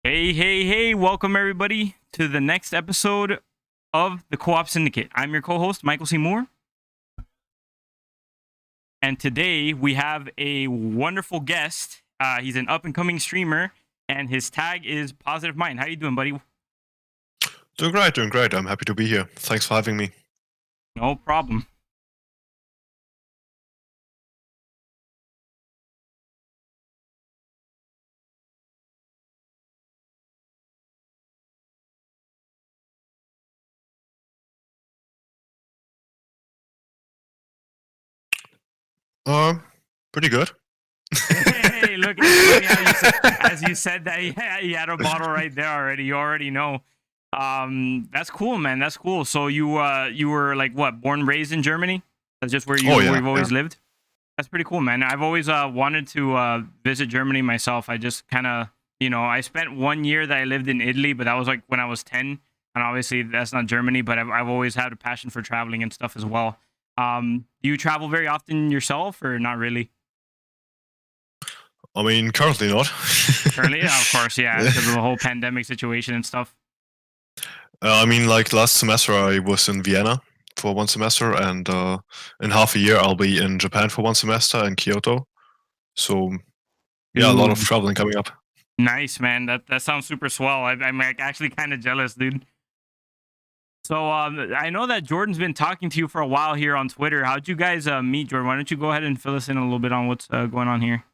Hey, welcome everybody to the next episode of the Co-Op Syndicate. I'm your co-host, Michael C. Moore. And today we have a wonderful guest. He's an up-and-coming streamer, and his tag is Positive Mind. How you doing, buddy? Doing great. I'm happy to be here. Thanks for having me. No problem. Pretty good. Hey, look as you said that he had a bottle right there already. You already know. That's cool, man. That's cool. So you were like what, born and raised in Germany? That's just where you've always lived? That's pretty cool, man. I've always wanted to visit Germany myself. I just kind of, I spent 1 year that I lived in Italy, but that was like when I was 10. And obviously that's not Germany, but I've always had a passion for traveling and stuff as well. Do you travel very often yourself or not really? I mean, currently not. Currently, yeah, of course, yeah, because of the whole pandemic situation and stuff. I mean, like last semester I was in Vienna for 1 semester, and in half a year I'll be in Japan for 1 semester in Kyoto. So, yeah, a lot of traveling coming up. Nice, man. That sounds super swell. I'm like actually kind of jealous, dude. So I know that Jordan's been talking to you for a while here on Twitter. How'd you guys meet, Jordan? Why don't you go ahead and fill us in a little bit on what's going on here?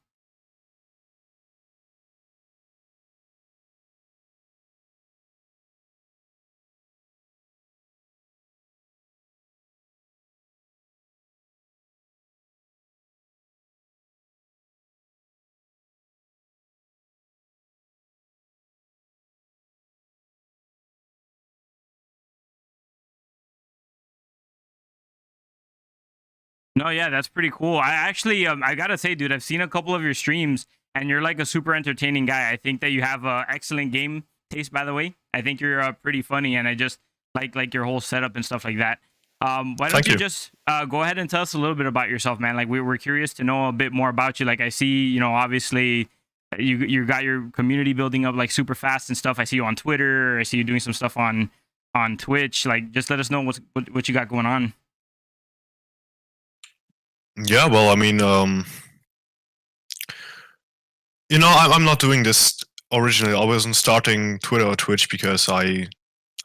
No, yeah, that's pretty cool. I actually, I gotta say, dude, I've seen a couple of your streams, and you're like a super entertaining guy. I think that you have excellent game taste, by the way. I think you're pretty funny, and I just like your whole setup and stuff like that. Why don't you just go ahead and tell us a little bit about yourself, man? Like we're curious to know a bit more about you. Like I see, obviously you got your community building up like super fast and stuff. I see you on Twitter. I see you doing some stuff on Twitch. Like just let us know what you got going on. Yeah, well, I mean, I'm not doing this originally. I wasn't starting Twitter or Twitch because I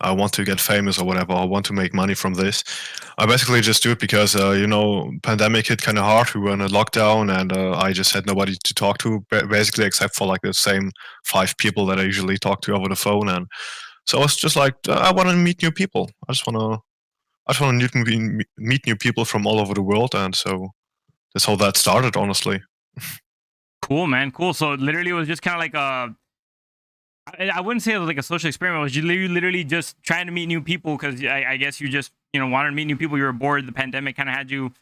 want to get famous or whatever. I want to make money from this. I basically just do it because, pandemic hit kind of hard. We were in a lockdown, and I just had nobody to talk to, basically, except for like the same 5 people that I usually talk to over the phone. And so I was just like, I want to meet new people. I just want to meet new people from all over the world, and so that's how that started, honestly. Cool, man. Cool. So literally, it was just kind of like I wouldn't say it was like a social experiment. It was you literally just trying to meet new people because I guess you just wanted to meet new people. You were bored. The pandemic kind of had you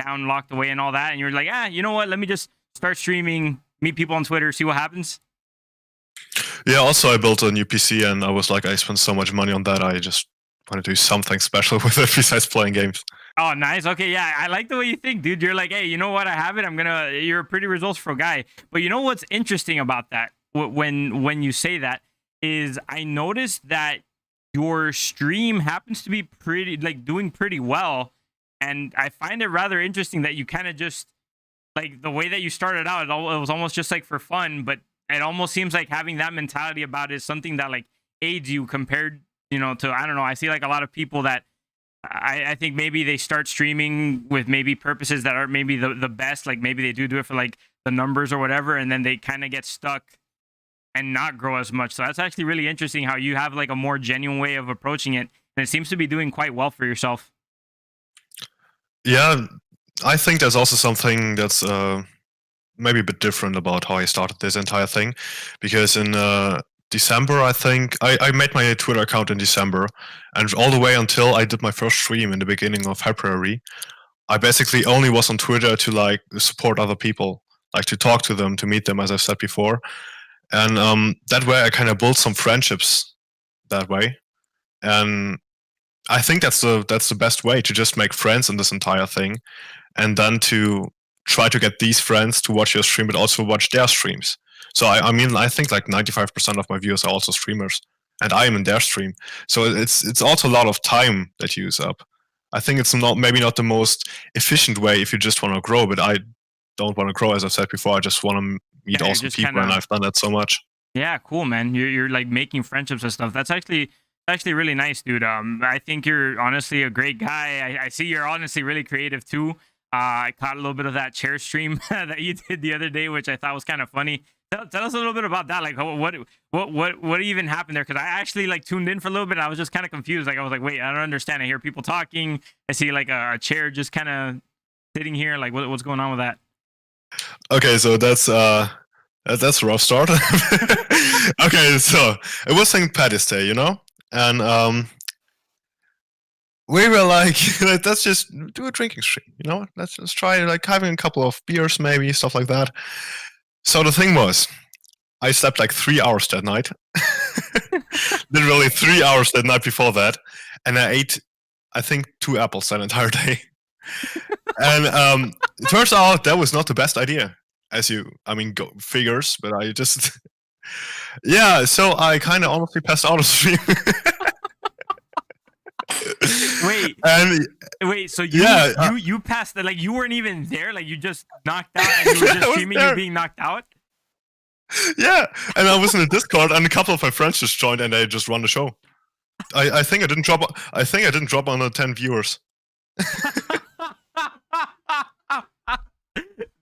down, locked away, and all that. And you were like, you know what? Let me just start streaming, meet people on Twitter, see what happens. Yeah. Also, I built a new PC, and I was like, I spent so much money on that. I just want to do something special with it besides playing games. Oh, nice. Okay, yeah, I like the way you think, dude. You're like, hey, you know what? I have it. You're a pretty resourceful guy. But you know what's interesting about that? When you say that is, I noticed that your stream happens to be doing pretty well, and I find it rather interesting that you kind of just like the way that you started out. It was almost just like for fun, but it almost seems like having that mentality about it is something that like aids you compared, to I don't know. I see like a lot of people that. I think maybe they start streaming with maybe purposes that aren't maybe the best. Like maybe they do it for like the numbers or whatever, and then they kind of get stuck and not grow as much. So that's actually really interesting how you have like a more genuine way of approaching it, and it seems to be doing quite well for yourself. Yeah, I think there's also something that's maybe a bit different about how I started this entire thing, because in December, I think I made my Twitter account in December, and all the way until I did my first stream in the beginning of February, I basically only was on Twitter to like support other people, like to talk to them, to meet them, as I've said before, and that way I kind of built some friendships that way, and I think that's the best way to just make friends in this entire thing, and then to try to get these friends to watch your stream, but also watch their streams. So I mean, I think like 95% of my viewers are also streamers, and I am in their stream. So it's also a lot of time that you use up. I think it's not maybe not the most efficient way if you just want to grow, but I don't want to grow, as I said before. I just want to meet Yeah, you're awesome just people, and I've done that so much. Yeah, cool, man. You're like making friendships and stuff. That's actually really nice, dude. I think you're honestly a great guy. I see you're honestly really creative too. I caught a little bit of that chair stream that you did the other day, which I thought was kind of funny. Tell us a little bit about that. Like, what even happened there? Because I actually like tuned in for a little bit. And I was just kind of confused. Like, I was like, wait, I don't understand. I hear people talking. I see like a chair just kind of sitting here. Like, what's going on with that? Okay, so that's a rough start. Okay, so it was St. Patty's Day, you know, and we were like, let's just do a drinking stream, you know, let's try like having a couple of beers, maybe stuff like that. So the thing was, I slept like 3 hours that night, literally 3 hours that night before that, and I ate, I think, 2 apples that entire day. And it turns out that was not the best idea, as go figures, but I just, yeah, so I kind of honestly passed out of stream. Wait, so you passed that, like you weren't even there, like you just knocked out and you were just streaming you being knocked out? Yeah, and I was in the Discord and a couple of my friends just joined and they just run the show. I think I didn't drop under 10 viewers.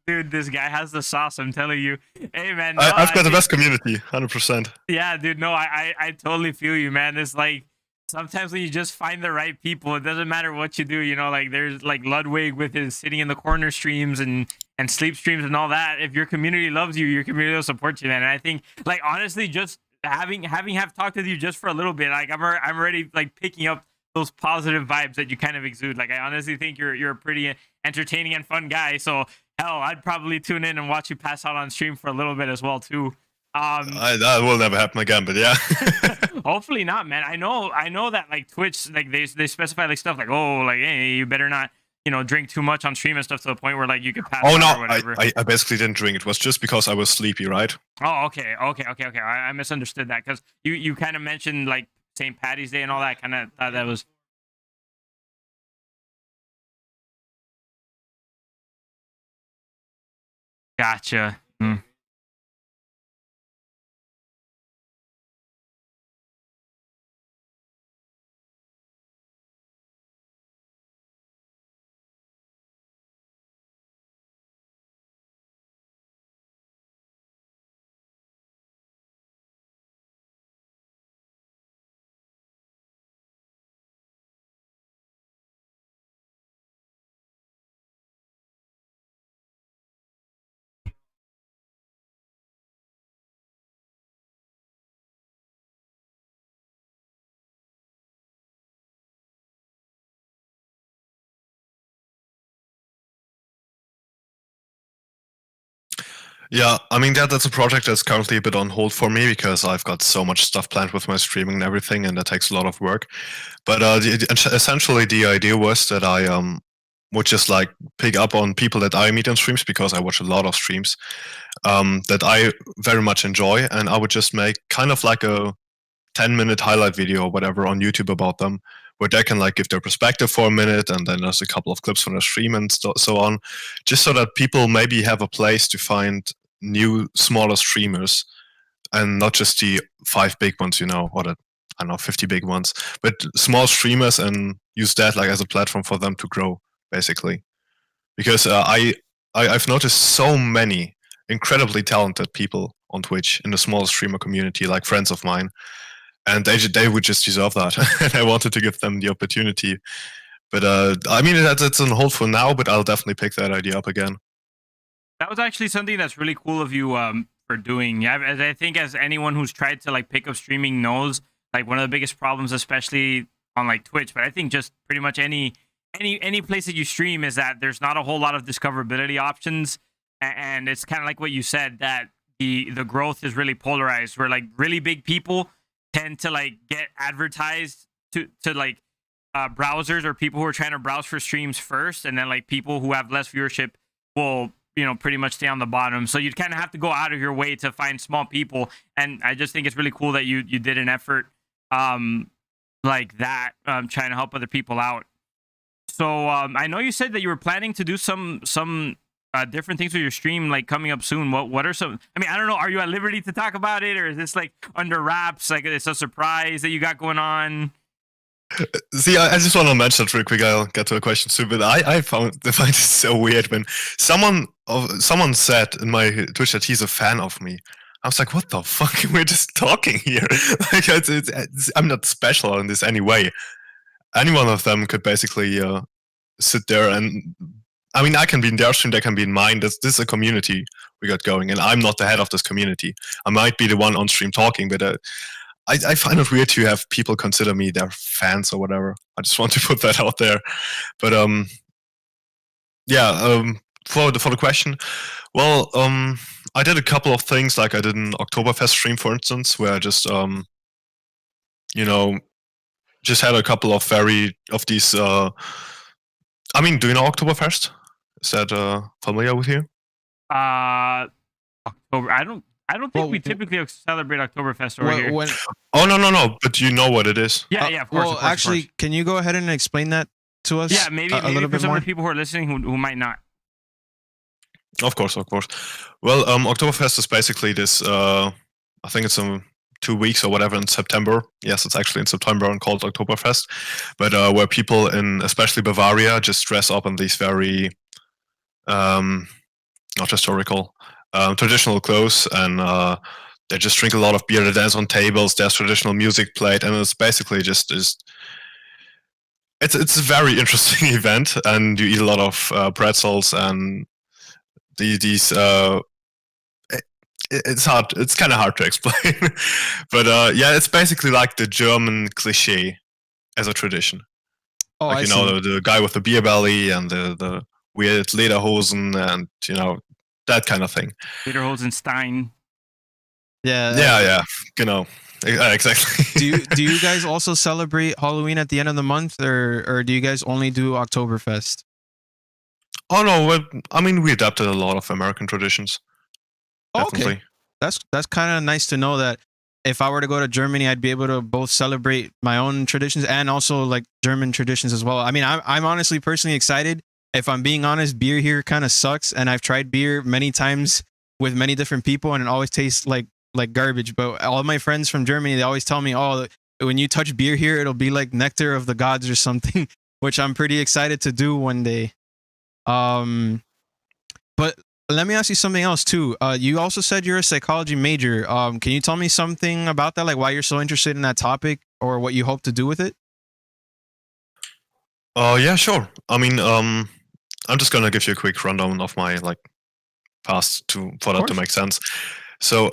Dude, this guy has the sauce, I'm telling you. Hey man, I've got the best community, 100%. Yeah, dude, no, I totally feel you, man. It's like sometimes when you just find the right people, it doesn't matter what you do, you know, like there's like Ludwig with his sitting in the corner streams and sleep streams and all that. If your community loves you, your community will support you, man. And I think like honestly, just having talked with you just for a little bit, like I'm already like picking up those positive vibes that you kind of exude. Like I honestly think you're a pretty entertaining and fun guy. So hell, I'd probably tune in and watch you pass out on stream for a little bit as well too. That will never happen again, but yeah. Hopefully not, man. I know that like Twitch, like they specify like stuff like, oh, like hey, you better not, you know, drink too much on stream and stuff to the point where like you could pass out or whatever. I basically didn't drink. It was just because I was sleepy, right? Oh, okay. I misunderstood that because you kind of mentioned like St. Patty's Day and all that. Kind of that was. Gotcha. Yeah, I mean that's a project that's currently a bit on hold for me because I've got so much stuff planned with my streaming and everything, and that takes a lot of work. But essentially, the idea was that I would just like pick up on people that I meet on streams because I watch a lot of streams that I very much enjoy, and I would just make kind of like a 10-minute highlight video or whatever on YouTube about them, where they can like give their perspective for a minute, and then there's a couple of clips from their stream and so on, just so that people maybe have a place to find new smaller streamers and not just the 5 big ones, you know, or the, I don't know, 50 big ones, but small streamers, and use that like as a platform for them to grow, basically. Because I've noticed so many incredibly talented people on Twitch in the small streamer community, like friends of mine, and they would just deserve that. And I wanted to give them the opportunity. But I mean, that's on hold for now, but I'll definitely pick that idea up again. That was actually something that's really cool of you for doing. Yeah, as I think as anyone who's tried to like pick up streaming knows, like one of the biggest problems, especially on like Twitch, but I think just pretty much any place that you stream, is that there's not a whole lot of discoverability options, and it's kind of like what you said, that the growth is really polarized, where like really big people tend to like get advertised to like browsers or people who are trying to browse for streams first, and then like people who have less viewership will pretty much stay on the bottom. So you'd kind of have to go out of your way to find small people. And I just think it's really cool that you did an effort like that, trying to help other people out. So I know you said that you were planning to do some different things with your stream, like coming up soon. What are some? I mean, I don't know. Are you at liberty to talk about it, or is this like under wraps? Like it's a surprise that you got going on? See, I just want to mention it real quick. I'll get to a question soon, but I find it so weird when someone said in my Twitch that he's a fan of me. I was like, what the fuck? We're just talking here. Like, I'm not special in this any way. Any one of them could basically sit there and, I mean, I can be in their stream, they can be in mine. This is a community we got going, and I'm not the head of this community. I might be the one on stream talking, but I find it weird to have people consider me their fans or whatever. I just want to put that out there. But for the question, well, I did a couple of things, like I did an Oktoberfest stream, for instance, where I just just had a couple of these. I mean, do you know Oktoberfest? Is that familiar with you? October. I don't think we typically celebrate Oktoberfest over here. Oh no! But you know what it is? Yeah, of course. Well, actually, can you go ahead and explain that to us? Yeah, maybe for some of the people who are listening who might not. Of course. Well, Oktoberfest is basically this. I think it's 2 weeks or whatever in September. Yes, it's actually in September and called Oktoberfest. But where people in especially Bavaria just dress up in these very not historical, traditional clothes, and they just drink a lot of beer. They dance on tables. There's traditional music played, and it's basically just it's a very interesting event. And you eat a lot of pretzels and these. It's hard. It's kind of hard to explain, but yeah, it's basically like the German cliche as a tradition. Oh, like, the guy with the beer belly and the weird lederhosen and that kind of thing. Lederhosenstein. Yeah. Exactly. do you guys also celebrate Halloween at the end of the month, or do you guys only do Oktoberfest? Oh no, I mean, we adapted a lot of American traditions. Definitely. Okay, that's kind of nice to know that if I were to go to Germany, I'd be able to both celebrate my own traditions and also like German traditions as well. I mean, I'm honestly personally excited. If I'm being honest, beer here kind of sucks, and I've tried beer many times with many different people, and it always tastes like garbage. But all my friends from Germany, they always tell me, oh, when you touch beer here, it'll be like nectar of the gods or something, which I'm pretty excited to do one day. But let me ask you something else too. You also said you're a psychology major. Can you tell me something about that, like why you're so interested in that topic or what you hope to do with it? Yeah, sure. I mean, I'm just gonna give you a quick rundown of my past for that to make sense. So,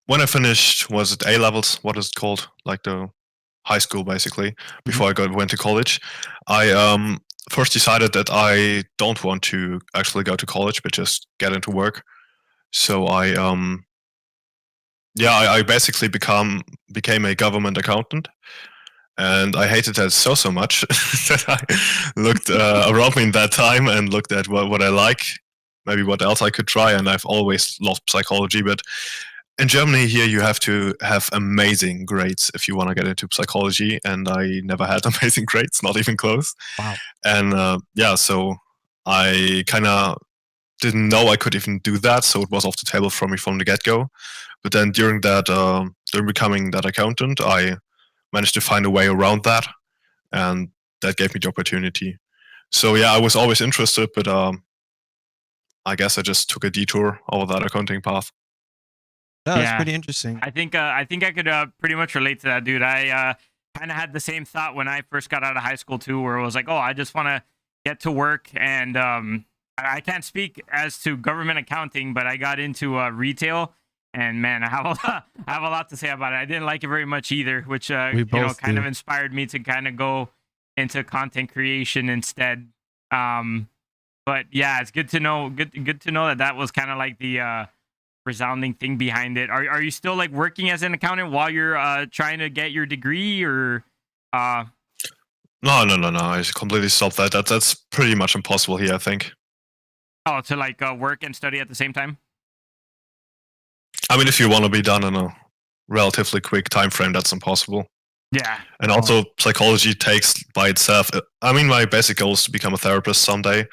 when I finished, was it A levels? What is it called? Like the high school, basically. Before I went to college, I first decided that I don't want to actually go to college, but just get into work. So I basically became a government accountant, and I hated that so much that I looked around me in that time and looked at what I like, maybe what else I could try, and I've always loved psychology. But in Germany here, you have to have amazing grades if you want to get into psychology, and I never had amazing grades, not even close. Wow. And so I kind of didn't know I could even do that, so it was off the table for me from the get-go. But then during becoming that accountant, I managed to find a way around that, and that gave me the opportunity. So yeah, I was always interested, but I guess I just took a detour over that accounting path. That's pretty interesting. I think I could pretty much relate to that, dude. I kind of had the same thought when I first got out of high school too, where it was like, oh, I just want to get to work, and I can't speak as to government accounting, but I got into retail, and man, I have a lot to say about it. I didn't like it very much either, which kind of inspired me to kind of go into content creation instead. But yeah, it's good to know. Good to know that was kind of like the resounding thing behind it. Are you still like working as an accountant while you're trying to get your degree, or No. I completely stopped that. That's pretty much impossible here, I think. Oh, to like work and study at the same time? I mean, if you want to be done in a relatively quick time frame, that's impossible. Yeah. And also, psychology takes by itself. I mean, my basic goal is to become a therapist someday.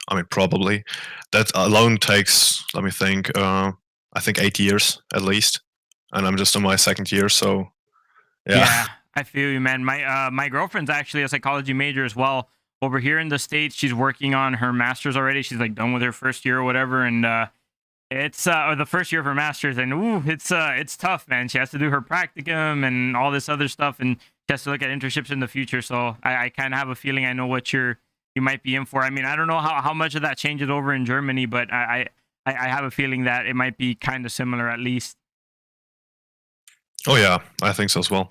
I mean, probably. That alone takes, let me think, I think 8 years at least. And I'm just in my second year, so yeah. I feel you, man. My girlfriend's actually a psychology major as well. Over here in the States, she's working on her master's already. She's like done with her first year or whatever, and it's or the first year of her master's, and it's tough, man. She has to do her practicum and all this other stuff, and she has to look at internships in the future. So I kind of have a feeling I know what you might be in for. I mean, I don't know how much of that changes over in Germany, but I have a feeling that it might be kind of similar at least. Oh yeah, I think so as well.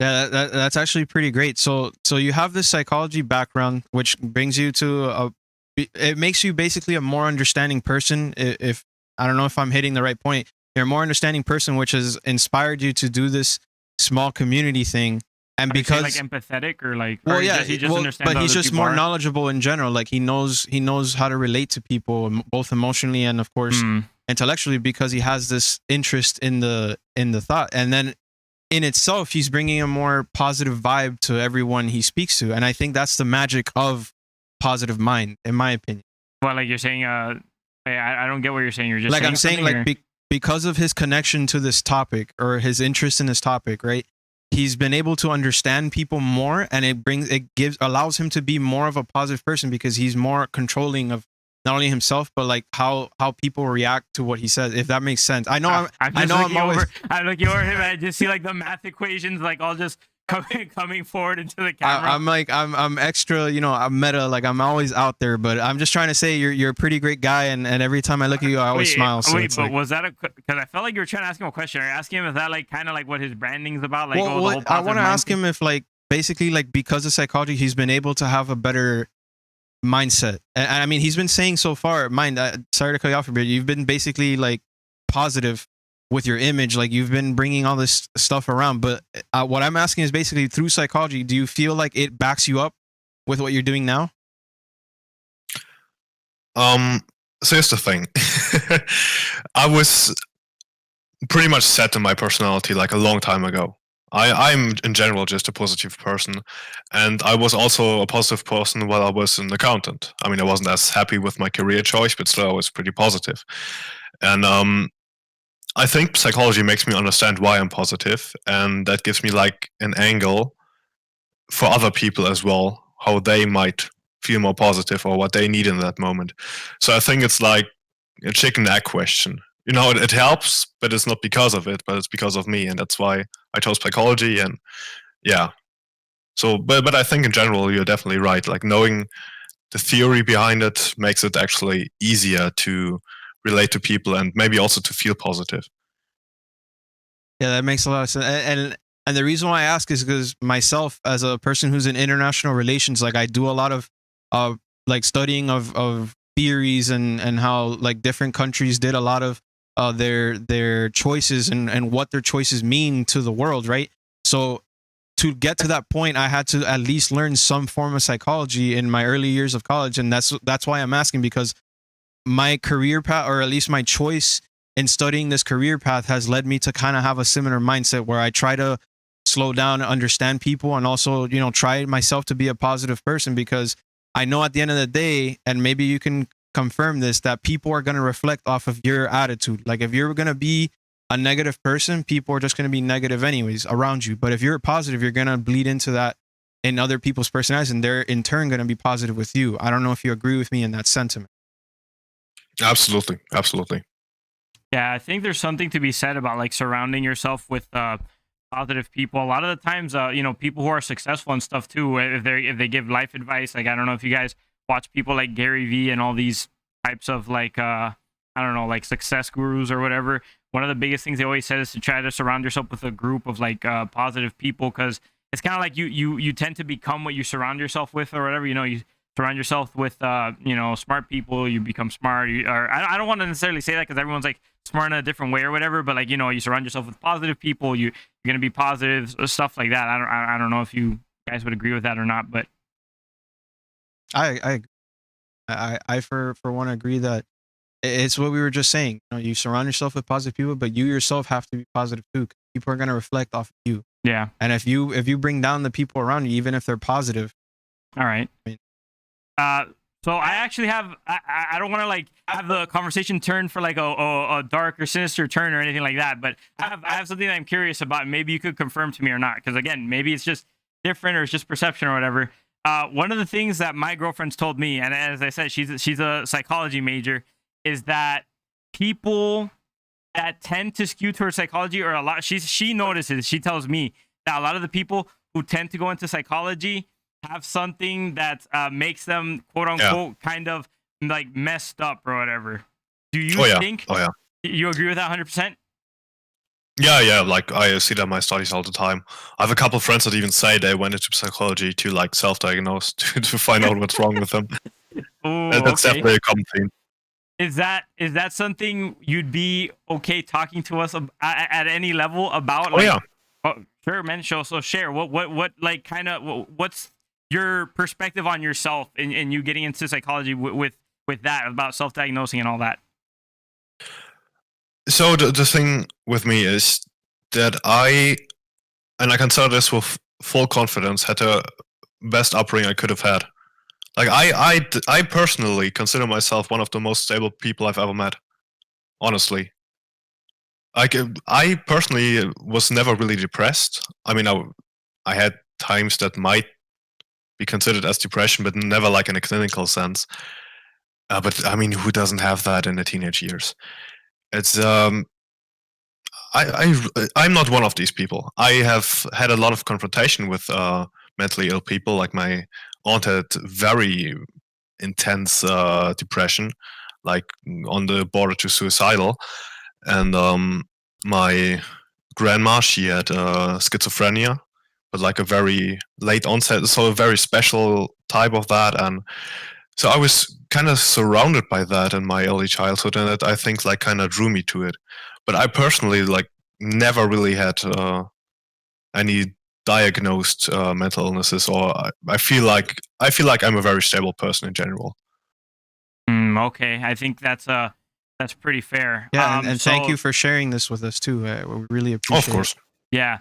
Yeah, that's actually pretty great. So you have this psychology background, which brings you to it makes you basically a more understanding person. If I don't know if I'm hitting the right point, you're a more understanding person, which has inspired you to do this small community thing. And because like empathetic or like, well, yeah, he just understands, but he's just more knowledgeable in general. Like he knows how to relate to people, both emotionally and of course intellectually, because he has this interest in the thought. And then in itself, he's bringing a more positive vibe to everyone he speaks to. And I think that's the magic of positive mind, in my opinion. Well, like you're saying, I don't get what you're saying. You're just like I'm saying, like because of his connection to this topic or his interest in this topic, right? He's been able to understand people more, and allows him to be more of a positive person because he's more controlling of not only himself but like how people react to what he says. If that makes sense. I know I'm always. I'm looking over him. I just see like the math equations, like all just coming forward into the camera. I'm extra, I'm meta, like I'm always out there, but I'm just trying to say you're a pretty great guy, and every time I look at you I always smile. So but was that because I felt like you were trying to ask him a question? Are you asking him if that like kind of like what his branding's about? Like, I want to ask him if like basically like because of psychology he's been able to have a better mindset. And I mean, he's been saying so far, Mynd, sorry to cut you off a bit, you've been basically like positive with your image, like you've been bringing all this stuff around, but what I'm asking is basically through psychology, do you feel like it backs you up with what you're doing now? So here's the thing. I was pretty much set in my personality like a long time ago. I'm in general just a positive person, and I was also a positive person while I was an accountant. I mean, I wasn't as happy with my career choice, but still I was pretty positive. And I think psychology makes me understand why I'm positive, and that gives me like an angle for other people as well, how they might feel more positive or what they need in that moment. So I think it's like a chicken egg question. You know, it helps, but it's not because of it, but it's because of me, and that's why I chose psychology. And yeah, so but I think in general you're definitely right. Like knowing the theory behind it makes it actually easier to relate to people and maybe also to feel positive. Yeah, that makes a lot of sense. And the reason why I ask is because myself, as a person who's in international relations, like I do a lot of like studying of theories and how like different countries did a lot of their choices and what their choices mean to the world, right? So to get to that point, I had to at least learn some form of psychology in my early years of college, and that's why I'm asking, because my career path, or at least my choice in studying this career path, has led me to kind of have a similar mindset where I try to slow down and understand people, and also try myself to be a positive person, because I know at the end of the day, and maybe you can confirm this, that people are going to reflect off of your attitude. Like if you're going to be a negative person, people are just going to be negative anyways around you. But if you're positive, you're going to bleed into that in other people's personalities, and they're in turn going to be positive with you. I don't know if you agree with me in that sentiment. Absolutely. Yeah, I think there's something to be said about like surrounding yourself with positive people. A lot of the times, people who are successful and stuff too, if they give life advice, like I don't know if you guys watch people like Gary Vee and all these types of like I don't know, like success gurus or whatever. One of the biggest things they always said is to try to surround yourself with a group of like positive people, because it's kind of like you tend to become what you surround yourself with or whatever. You surround yourself with smart people, you become smart. I don't want to necessarily say that because everyone's like smart in a different way or whatever, but like you surround yourself with positive people, you're gonna be positive, stuff like that. I don't know if you guys would agree with that or not, but I I for one agree that it's what we were just saying. You know, you surround yourself with positive people, but you yourself have to be positive too. 'Cause people are gonna reflect off of you. Yeah. And if you bring down the people around you, even if they're positive. All right. I mean, so I actually have I don't want to like have the conversation turn for like a dark or sinister turn or anything like that, but I have something that I'm curious about. Maybe you could confirm to me or not, because again, maybe it's just different or it's just perception or whatever. One of the things that my girlfriend's told me, and as I said, she's a psychology major, is that people that tend to skew towards psychology, or a lot, she notices, she tells me that a lot of the people who tend to go into psychology have something that makes them quote unquote kind of like messed up or whatever. Do you think? Oh yeah. You agree with that 100%? Yeah. Like I see that in my studies all the time. I have a couple of friends that even say they went into psychology to like self-diagnose to find out what's wrong with them. Ooh, That's okay. definitely a common theme. Is that something you'd be okay talking to us at any level about? Like, oh, sure, man. So share what like kind of what's your perspective on yourself and you getting into psychology with that about self-diagnosing and all that. So the thing with me is that I can tell this with full confidence, had the best upbringing I could have had. Like I personally consider myself one of the most stable people I've ever met. Honestly, I personally was never really depressed. I mean, I had times that might be considered as depression, but never like in a clinical sense. But I mean, who doesn't have that in the teenage years? It's I'm not one of these people. I have had a lot of confrontation with mentally ill people. Like my aunt had very intense depression, like on the border to suicidal, and my grandma, she had schizophrenia, but like a very late onset, so a very special type of that. And so I was kind of surrounded by that in my early childhood, and it, I think, like kind of drew me to it. But I personally like never really had any diagnosed mental illnesses, or I feel like I'm a very stable person in general. Okay, I think that's pretty fair. yeah, and thank you for sharing this with us too. We really appreciate Of course. it. Yeah.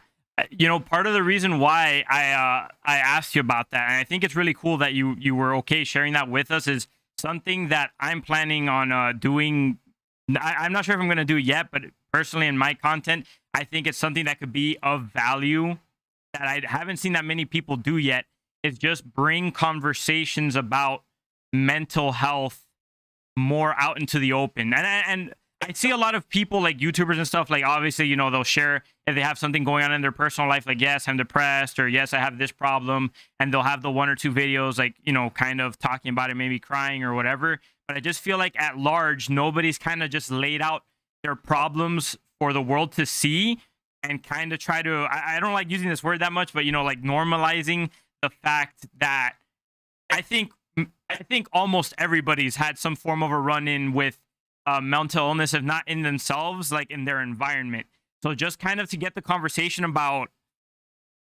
You know, part of the reason why I asked you about that, and I think it's really cool that you were okay sharing that with us, is something that I'm planning on doing. I'm not sure if I'm going to do it yet, but personally in my content, I think it's something that could be of value that I haven't seen that many people do yet, is just bring conversations about mental health more out into the open. And I see a lot of people like YouTubers and stuff, like obviously, you know, they'll share if they have something going on in their personal life, like, yes, I'm depressed, or yes, I have this problem. And they'll have the 1 or 2 videos, like, you know, kind of talking about it, maybe crying or whatever. But I just feel like at large, nobody's kind of just laid out their problems for the world to see and kind of try to, I don't like using this word that much, but, you know, like normalizing the fact that I think almost everybody's had some form of a run-in with mental illness, if not in themselves, like in their environment. So just kind of to get the conversation about,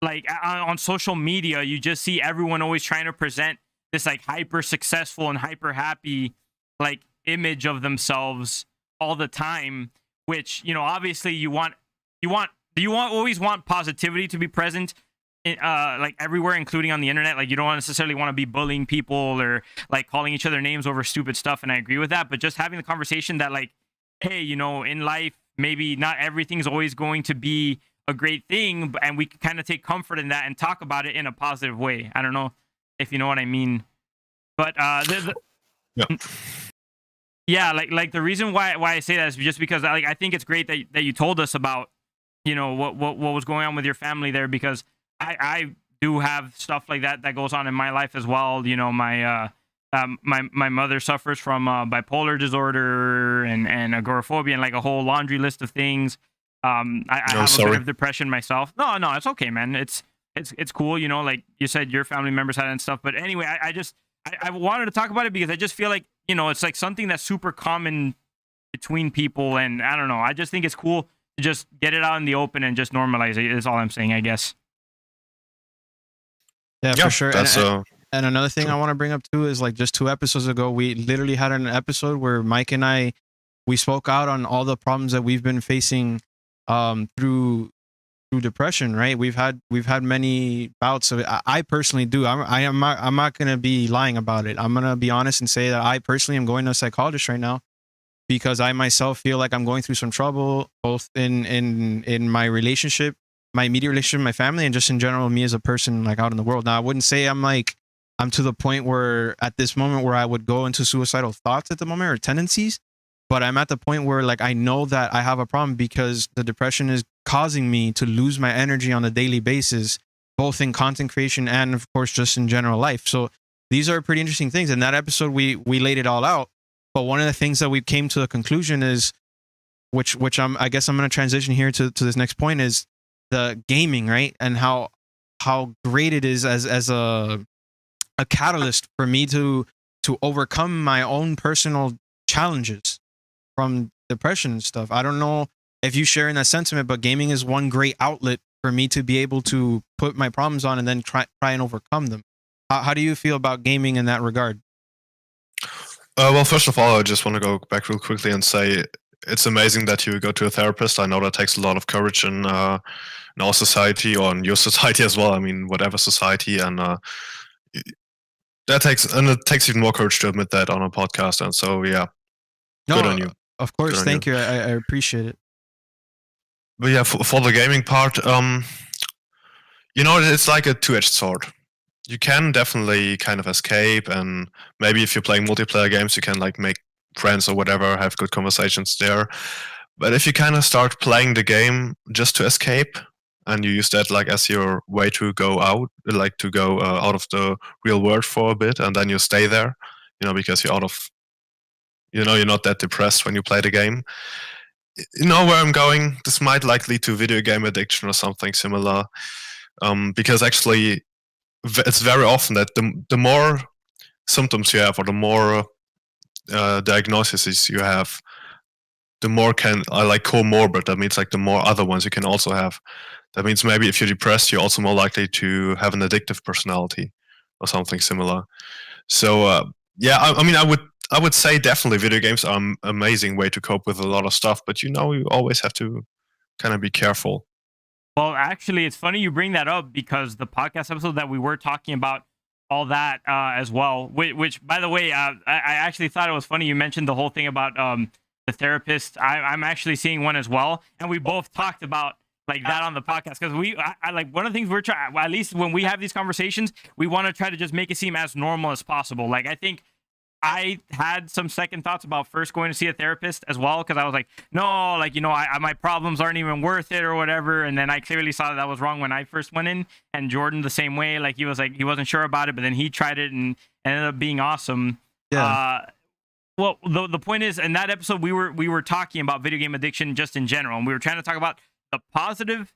like on social media, you just see everyone always trying to present this like hyper successful and hyper happy like image of themselves all the time, which, you know, obviously you always want positivity to be present like everywhere, including on the internet. Like you don't necessarily want to be bullying people or like calling each other names over stupid stuff, and I agree with that. But just having the conversation that, like, hey, you know, in life maybe not everything's always going to be a great thing, and we can kind of take comfort in that and talk about it in a positive way. I don't know if you know what I mean, but yeah, like the reason why I say that is just because I think it's great that you told us about, you know, what was going on with your family there, because I do have stuff like that goes on in my life as well. You know, my mother suffers from bipolar disorder and agoraphobia and like a whole laundry list of things. I have a bit of depression myself. No, it's okay, man. It's cool. You know, like you said, your family members had it and stuff. But anyway, I wanted to talk about it because I just feel like, you know, it's like something that's super common between people, and I don't know. I just think it's cool to just get it out in the open and just normalize it. Is all I'm saying, I guess. Yeah, for sure. That's And another thing Sure. I want to bring up too is like just 2 episodes ago, we literally had an episode where Mike and I, we spoke out on all the problems that we've been facing through depression, right? We've had many bouts of it. I personally do. I'm not gonna be lying about it. I'm gonna be honest and say that I personally am going to a psychologist right now because I myself feel like I'm going through some trouble, both in my relationship, my immediate relationship, my family, and just in general, me as a person, like out in the world. Now, I wouldn't say I'm to the point where at this moment where I would go into suicidal thoughts at the moment or tendencies, but I'm at the point where like I know that I have a problem because the depression is causing me to lose my energy on a daily basis, both in content creation and of course just in general life. So these are pretty interesting things. In that episode, we laid it all out. But one of the things that we came to the conclusion is, which I guess I'm going to transition here to this next point, is the gaming, right? And how great it is as a catalyst for me to overcome my own personal challenges from depression and stuff. I don't know if you share in that sentiment, but gaming is one great outlet for me to be able to put my problems on and then try and overcome them. How do you feel about gaming in that regard? Well, first of all, I just want to go back real quickly and say it's amazing that you go to a therapist. I know that takes a lot of courage in our society, or in your society as well. I mean, whatever society, and it takes even more courage to admit that on a podcast. And so, yeah, good on you. Of course, thank you. I appreciate it. But yeah, for the gaming part, it's like a two-edged sword. You can definitely kind of escape, and maybe if you're playing multiplayer games, you can like make friends or whatever, have good conversations there. But if you kind of start playing the game just to escape, and you use that like as your way to go out, like to go out of the real world for a bit, and then you stay there, because you're out of, you're not that depressed when you play the game. You know where I'm going? This might like lead to video game addiction or something similar, because actually it's very often that the more symptoms you have, or the more diagnoses you have, the more like comorbid. That means like the more other ones you can also have. That means maybe if you're depressed, you're also more likely to have an addictive personality or something similar. So yeah, I mean, I would say definitely video games are an amazing way to cope with a lot of stuff, but you always have to kind of be careful. Well, actually, it's funny you bring that up because the podcast episode that we were talking about all that as well, which by the way, I actually thought it was funny you mentioned the whole thing about the therapist. I'm actually seeing one as well, and we both talked about like that on the podcast because I like one of the things we're trying, at least when we have these conversations, we want to try to just make it seem as normal as possible. Like I think I had some second thoughts about first going to see a therapist as well, because I was like, no, like, my problems aren't even worth it or whatever. And then I clearly saw that was wrong when I first went in. And Jordan the same way, like he wasn't sure about it, but then he tried it and ended up being awesome. Yeah. Well, the point is, in that episode, we were talking about video game addiction just in general, and we were trying to talk about the positive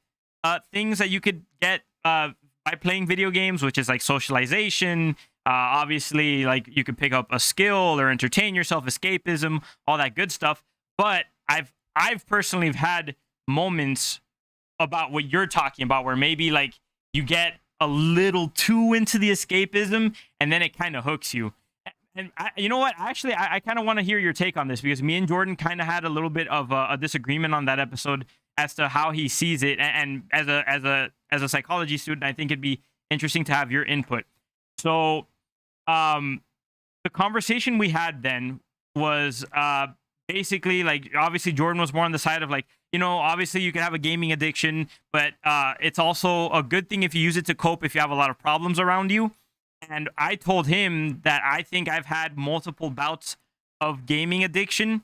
things that you could get by playing video games, which is like socialization. Obviously, like you could pick up a skill or entertain yourself, escapism, all that good stuff. But I've personally had moments about what you're talking about where maybe like you get a little too into the escapism and then it kind of hooks you. And you know what? Actually, I kind of want to hear your take on this because me and Jordan kind of had a little bit of a disagreement on that episode as to how he sees it. And as a psychology student, I think it'd be interesting to have your input. So the conversation we had then was basically like, obviously Jordan was more on the side of like, obviously you can have a gaming addiction, but it's also a good thing if you use it to cope if you have a lot of problems around you. And I told him that I think I've had multiple bouts of gaming addiction,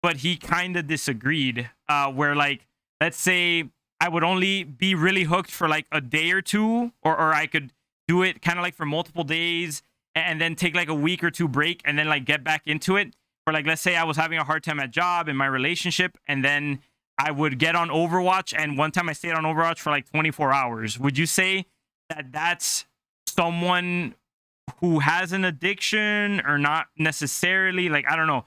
but he kind of disagreed, where like, let's say I would only be really hooked for like a day or two, or I could do it kind of like for multiple days and then take like a week or two break and then like get back into it. Or like, let's say I was having a hard time at job in my relationship, and then I would get on Overwatch. And one time I stayed on Overwatch for like 24 hours. Would you say that that's someone who has an addiction or not necessarily? Like, I don't know.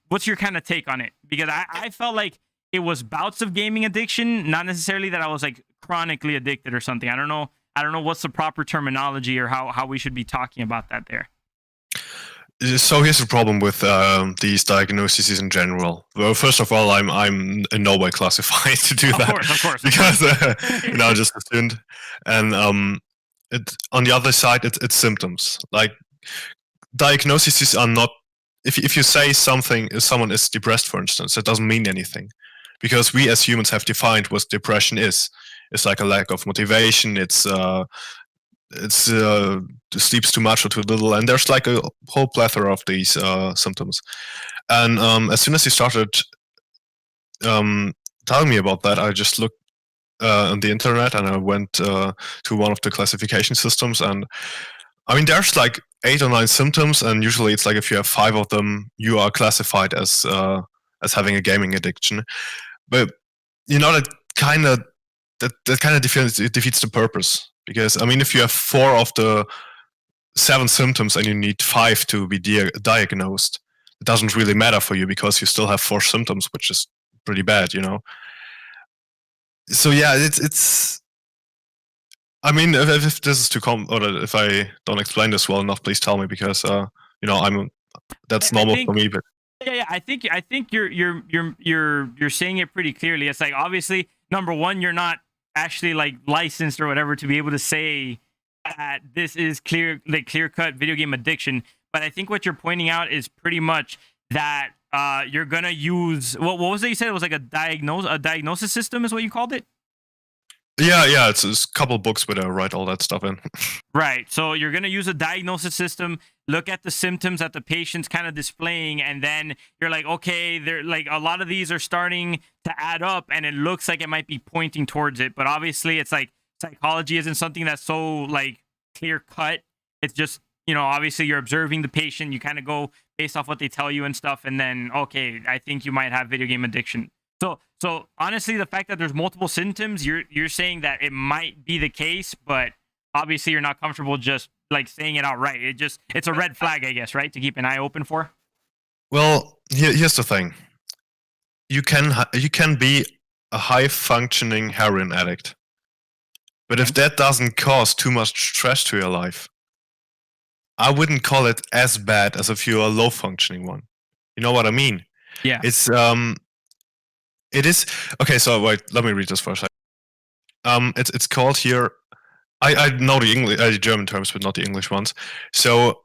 What's your kind of take on it? Because I felt like it was bouts of gaming addiction, not necessarily that I was like chronically addicted or something. I don't know I don't know what's the proper terminology or how we should be talking about that there. So here's the problem with these diagnoses in general. Well, first of all, I'm in no way classified to do that. Of course. Because just a student. And on the other side, it's symptoms. Like diagnoses are not. If you say someone is depressed, for instance, that doesn't mean anything, because we as humans have defined what depression is. It's like a lack of motivation. It's sleeps too much or too little, and there's like a whole plethora of these symptoms. And as soon as he started telling me about that, I just looked on the internet and I went to one of the classification systems, and I mean there's like 8 or 9 symptoms, and usually it's like if you have 5 of them, you are classified as having a gaming addiction. But that kind of defeats the purpose. Because, I mean, if you have 4 of the 7 symptoms and you need 5 to be diagnosed, it doesn't really matter for you because you still have 4 symptoms, which is pretty bad, So yeah, it's. I mean, if this is too or if I don't explain this well enough, please tell me, because that's normal for me. But yeah, I think you're saying it pretty clearly. It's like, obviously, number one, you're not actually like licensed or whatever to be able to say that this is clear cut video game addiction. But I think what you're pointing out is pretty much that you're gonna use what was it you said? It was like a diagnosis system is what you called it? Yeah, it's a couple books where I write all that stuff in. Right. So you're going to use a diagnosis system, look at the symptoms that the patient's kind of displaying, and then you're like, okay, they're like, a lot of these are starting to add up, and it looks like it might be pointing towards it. But obviously, it's like psychology isn't something that's so like clear cut. It's just, obviously you're observing the patient. You kind of go based off what they tell you and stuff, and then, okay, I think you might have video game addiction. So honestly, the fact that there's multiple symptoms, you're saying that it might be the case, but obviously you're not comfortable just like saying it outright. It's a red flag, I guess, right? To keep an eye open for. Well, here's the thing. You can be a high functioning heroin addict, but if that doesn't cause too much stress to your life, I wouldn't call it as bad as if you're a low functioning one. You know what I mean? Yeah. It is okay. So wait, let me read this for a second. It's called here. I know the German terms, but not the English ones. So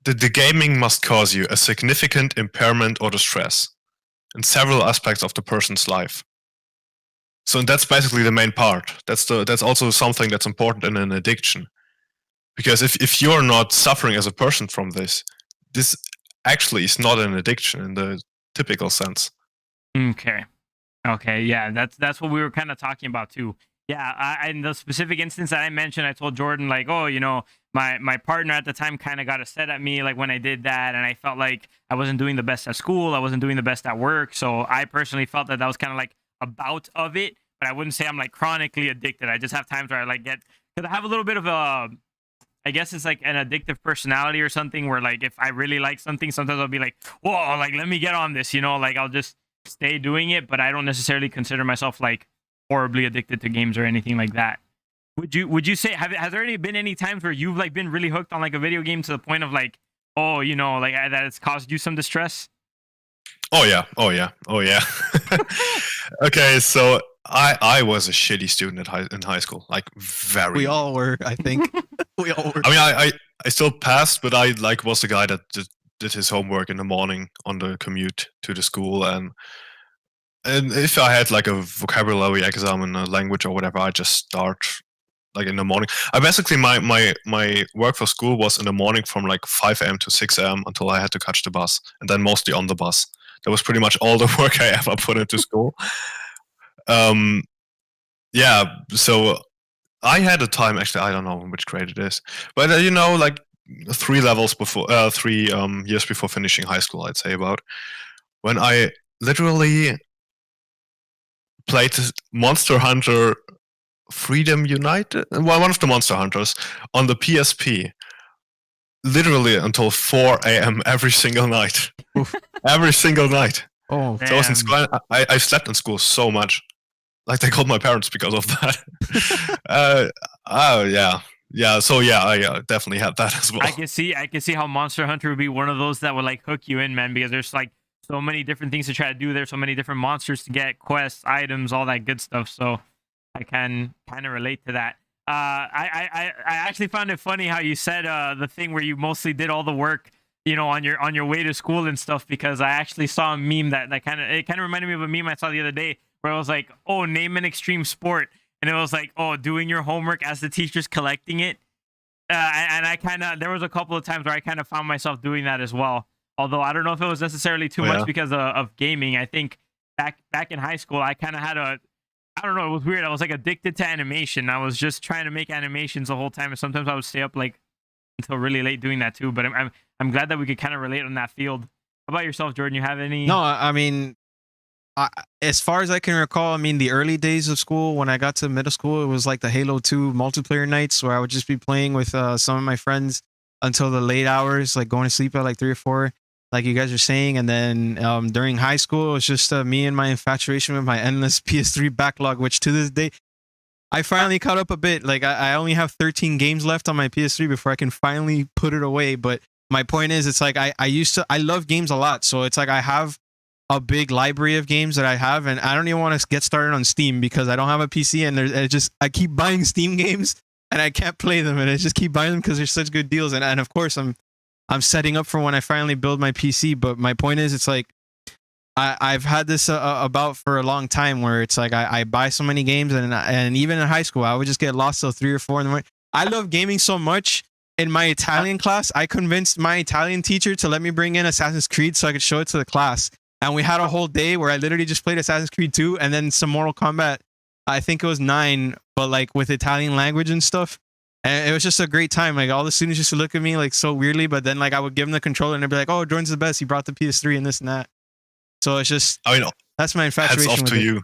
the gaming must cause you a significant impairment or distress in several aspects of the person's life. So that's basically the main part. That's also something that's important in an addiction, because if you're not suffering as a person from this actually is not an addiction in the typical sense. Okay, yeah, that's what we were kind of talking about too. Yeah, in the specific instance that I mentioned, I told Jordan like, oh, my partner at the time kind of got upset at me like when I did that, and I felt like I wasn't doing the best at school, I wasn't doing the best at work, so I personally felt that was kind of like a bout of it, but I wouldn't say I'm like chronically addicted. I just have times where I like because I have a little bit of a, I guess it's like an addictive personality or something, where like if I really like something, sometimes I'll be like, whoa, like let me get on this, like I'll just stay doing it, but I don't necessarily consider myself like horribly addicted to games or anything like that. Would you say has there already been any times where you've like been really hooked on like a video game to the point of like, oh, like that it's caused you some distress? Oh yeah. Okay, so I was a shitty student in high school, like very. We all were, I think. We all were. I mean, I still passed, but I like was the guy that did his homework in the morning on the commute to the school, and if I had like a vocabulary exam in a language or whatever, I just start like in the morning. I basically my work for school was in the morning from like 5 a.m. to 6 a.m. until I had to catch the bus, and then mostly on the bus. That was pretty much all the work I ever put into school. Yeah, so I had a time, actually, I don't know which grade it is, but like 3 levels before, 3 years before finishing high school, I'd say, about when I literally played Monster Hunter Freedom United, one of the Monster Hunters, on the PSP, literally until 4 a.m. every single night. Every single night. Oh, so I was in school. I slept in school so much. like they called my parents because of that. Oh yeah. So yeah, I definitely had that as well. I can see how Monster Hunter would be one of those that would like hook you in, man, because there's like so many different things to try to do. There's so many different monsters to get, quests, items, all that good stuff. So I can kind of relate to that. I actually found it funny how you said the thing where you mostly did all the work, on your way to school and stuff, because I actually saw a meme that kind of reminded me of a meme I saw the other day where it was like, oh, name an extreme sport, and it was like, oh, doing your homework as the teacher's collecting it. And I there was a couple of times where I kind of found myself doing that as well. Although I don't know if it was necessarily too much because of gaming. I think back in high school, I kind of had I don't know, it was weird. I was like addicted to animation. I was just trying to make animations the whole time, and sometimes I would stay up like until really late doing that too. But I'm glad that we could kind of relate on that field. How about yourself, Jordan? You have any? No, I mean, as far as I can recall, I mean, the early days of school, when I got to middle school, it was like the Halo 2 multiplayer nights where I would just be playing with some of my friends until the late hours, like going to sleep at like 3 or 4, like you guys are saying. And then during high school, it was just me and my infatuation with my endless PS3 backlog, which to this day, I finally caught up a bit. Like I only have 13 games left on my PS3 before I can finally put it away. But my point is, it's like I love games a lot. So it's like I have a big library of games that I have, and I don't even want to get started on Steam because I don't have a PC, and I keep buying Steam games and I can't play them, and I just keep buying them because they're such good deals. And of course I'm setting up for when I finally build my PC. But my point is, it's like I've had this about for a long time where it's like I buy so many games, and even in high school I would just get lost till 3 or 4 in the morning. I love gaming so much. In my Italian class, I convinced my Italian teacher to let me bring in Assassin's Creed so I could show it to the class. And we had a whole day where I literally just played Assassin's Creed 2 and then some Mortal Kombat. I think it was 9, but like with Italian language and stuff. And it was just a great time. Like all the students used to look at me like so weirdly, but then like I would give them the controller and they'd be like, "Oh, Jordan's the best. He brought the PS3 and this and that." So it's just, that's my infatuation. Hats off to you.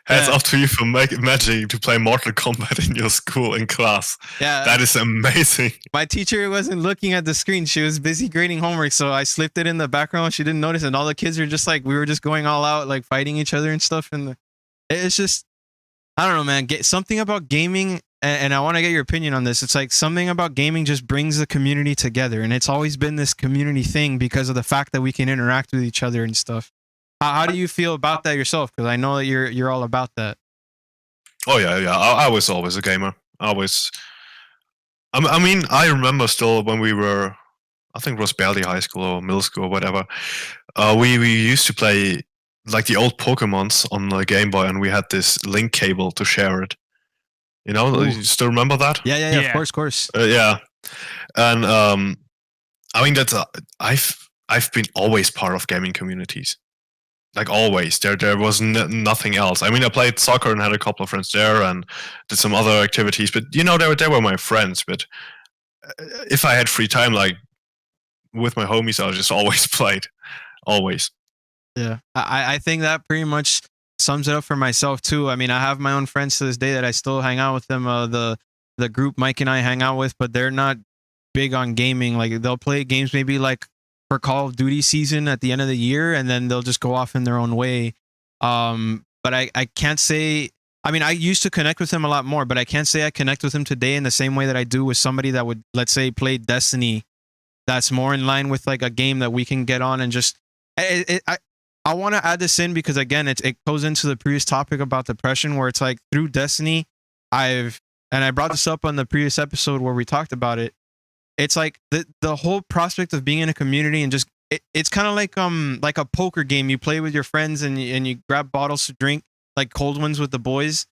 Hats off to you for managing to play Mortal Kombat in your school in class. Yeah, that is amazing. My teacher wasn't looking at the screen; she was busy grading homework. So I slipped it in the background. She didn't notice, and all the kids were just like, we were just going all out, like fighting each other and stuff. And it's just, I don't know, man. Something about gaming, and I want to get your opinion on this. It's like something about gaming just brings the community together, and it's always been this community thing because of the fact that we can interact with each other and stuff. How do you feel about that yourself? Because I know that you're all about that. Oh yeah. I was always a gamer. I mean, I remember still when we were, I think it was barely high school or middle school or whatever. We used to play like the old Pokemons on the Game Boy, and we had this link cable to share it. Ooh. You still remember that? Yeah. Of course. Yeah, and I mean that's I've been always part of gaming communities. Like always, there was nothing else. I mean, I played soccer and had a couple of friends there, and did some other activities. But they were my friends. But if I had free time, like with my homies, I just always played, always. Yeah, I think that pretty much sums it up for myself too. I mean, I have my own friends to this day that I still hang out with them. The group Mike and I hang out with, but they're not big on gaming. Like they'll play games maybe like for Call of Duty season at the end of the year, and then they'll just go off in their own way. But I can't say, I mean, I used to connect with him a lot more, but I can't say I connect with him today in the same way that I do with somebody that would, let's say, play Destiny. That's more in line with like a game that we can get on and just, I want to add this in because again, it goes into the previous topic about depression, where it's like through Destiny, and I brought this up on the previous episode where we talked about it. It's like the whole prospect of being in a community and just it's kind of like a poker game. You play with your friends and you grab bottles to drink, like cold ones with the boys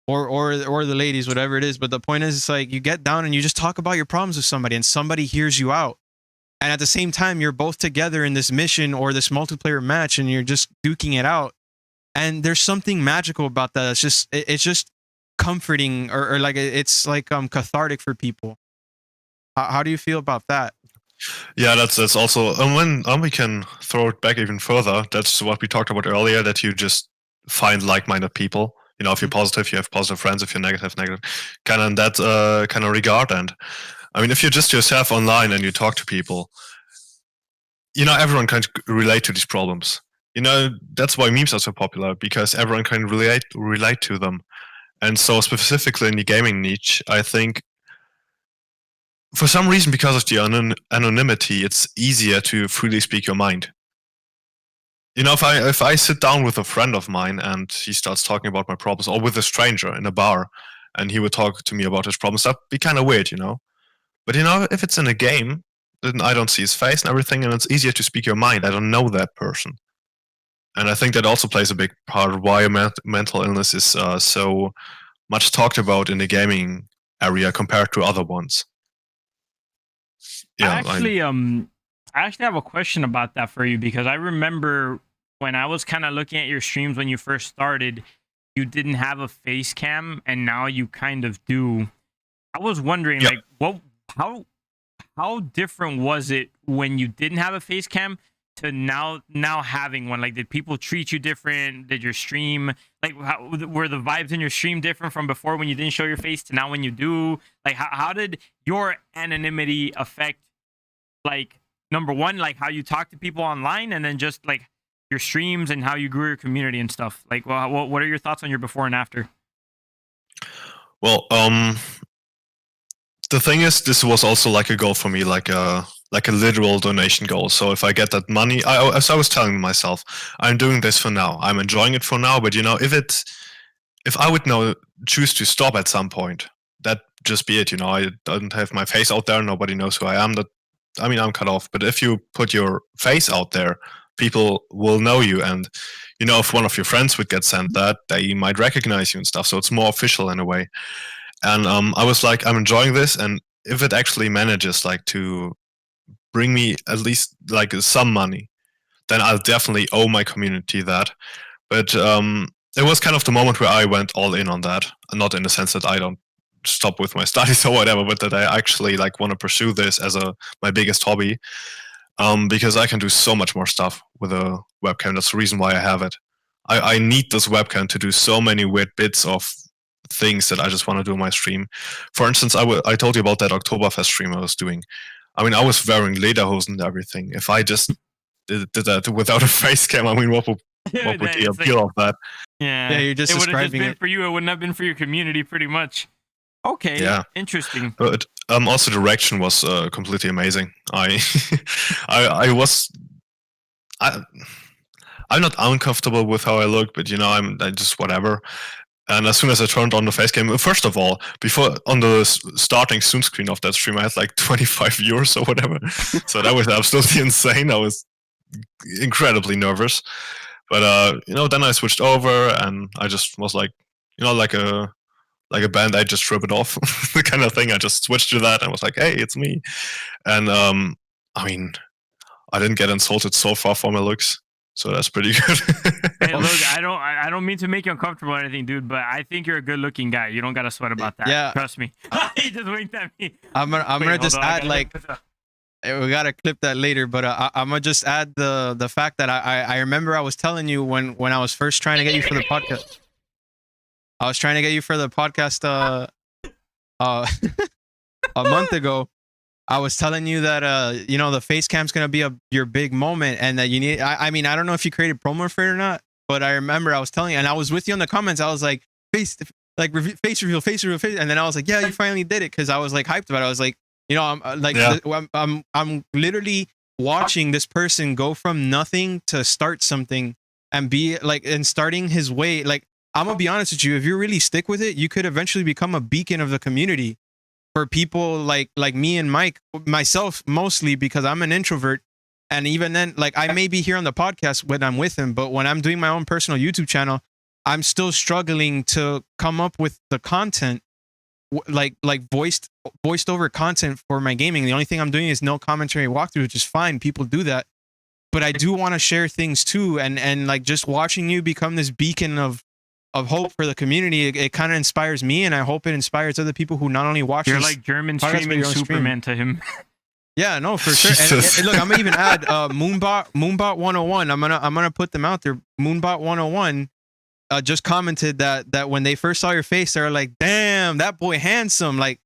or the ladies, whatever it is. But the point is, it's like you get down and you just talk about your problems with somebody, and somebody hears you out. And at the same time, you're both together in this mission or this multiplayer match, and you're just duking it out. And there's something magical about that. It's just comforting, or like it's like cathartic for people. How do you feel about that? Yeah, that's also, and when we can throw it back even further, that's what we talked about earlier, that you just find like-minded people. If you're positive, you have positive friends. If you're negative, kind of in that kind of regard. And I mean, if you're just yourself online and you talk to people, everyone can relate to these problems. that's why memes are so popular, because everyone can relate to them. And so specifically in the gaming niche, I think for some reason, because of the anonymity, it's easier to freely speak your mind. If I sit down with a friend of mine and he starts talking about my problems, or with a stranger in a bar, and he would talk to me about his problems, that'd be kind of weird, But if it's in a game, then I don't see his face and everything, and it's easier to speak your mind. I don't know that person. And I think that also plays a big part of why mental illness is so much talked about in the gaming area compared to other ones. Yeah, I actually have a question about that for you, because I remember when I was kind of looking at your streams when you first started, you didn't have a face cam, and now you kind of do. I was wondering, how different was it when you didn't have a face cam to now having one? Like, did people treat you different? Did your stream, were the vibes in your stream different from before when you didn't show your face to now when you do? Like, how did your anonymity affect, like, number one, like how you talk to people online, and then just like your streams and how you grew your community and stuff? Like, what are your thoughts on your before and after? Well, the thing is, this was also like a goal for me, like a literal donation goal. So if I get that money, as I was telling myself, I'm doing this for now. I'm enjoying it for now. But if I would choose to stop at some point, that just be it. I don't have my face out there. Nobody knows who I am. I'm cut off. But if you put your face out there, people will know you. And if one of your friends would get sent that, they might recognize you and stuff. So it's more official in a way. And I was like, I'm enjoying this, and if it actually manages to bring me at least some money, then I'll definitely owe my community that. But it was kind of the moment where I went all in on that, not in the sense that I don't stop with my studies or whatever, but that I actually want to pursue this as my biggest hobby, because I can do so much more stuff with a webcam. That's the reason why I have it. I need this webcam to do so many weird bits of things that I just want to do on my stream. For instance, I told you about that Oktoberfest stream I was doing. I was wearing lederhosen and everything. If I just did that without a face cam, what would the appeal of that? Yeah, you're just describing it. For you, it wouldn't have been for your community, pretty much. Okay, yeah, interesting. But also the reaction was completely amazing. I'm not uncomfortable with how I look, but I'm just whatever. And as soon as I turned on the face cam, first of all, before on the starting Zoom screen of that stream, I had 25 viewers or whatever. So that was absolutely insane. I was incredibly nervous. But then I switched over, and I just was like a Band-Aid, just rip it off, the kind of thing. I just switched to that and was like, hey, it's me. And I didn't get insulted so far for my looks. So that's pretty good. Hey, look, I don't mean to make you uncomfortable or anything, dude, but I think you're a good-looking guy. You don't gotta sweat about that. Yeah, trust me. He just winked at me. I'm gonna just add we gotta clip that later, but I'm gonna just add the fact that I remember I was telling you when I was first trying to get you for the podcast. I was trying to get you for the podcast a month ago. I was telling you that the face cam's gonna be your big moment, and that you need. I don't know if you created promo for it or not, but I remember I was telling you, and I was with you in the comments. I was like, face reveal, and then I was like, yeah, you finally did it, because I was hyped about it. I was like, I'm literally watching this person go from nothing to start something and be and starting his way. I'm gonna be honest with you, if you really stick with it, you could eventually become a beacon of the community. For people like me and Mike, myself mostly, because I'm an introvert, and even then, I may be here on the podcast when I'm with him, but when I'm doing my own personal YouTube channel, I'm still struggling to come up with the content, voiced over content for my gaming. The only thing I'm doing is no commentary walkthrough, which is fine. People do that, but I do want to share things too, and just watching you become this beacon of hope for the community, it kind of inspires me, and I hope it inspires other people who not only watch. You're like German streaming Superman to him. Yeah, no, for sure. And look, I'm gonna even add Moonbot 101. I'm gonna put them out there. Moonbot 101 just commented that when they first saw your face, they were like, "Damn, that boy handsome!" Like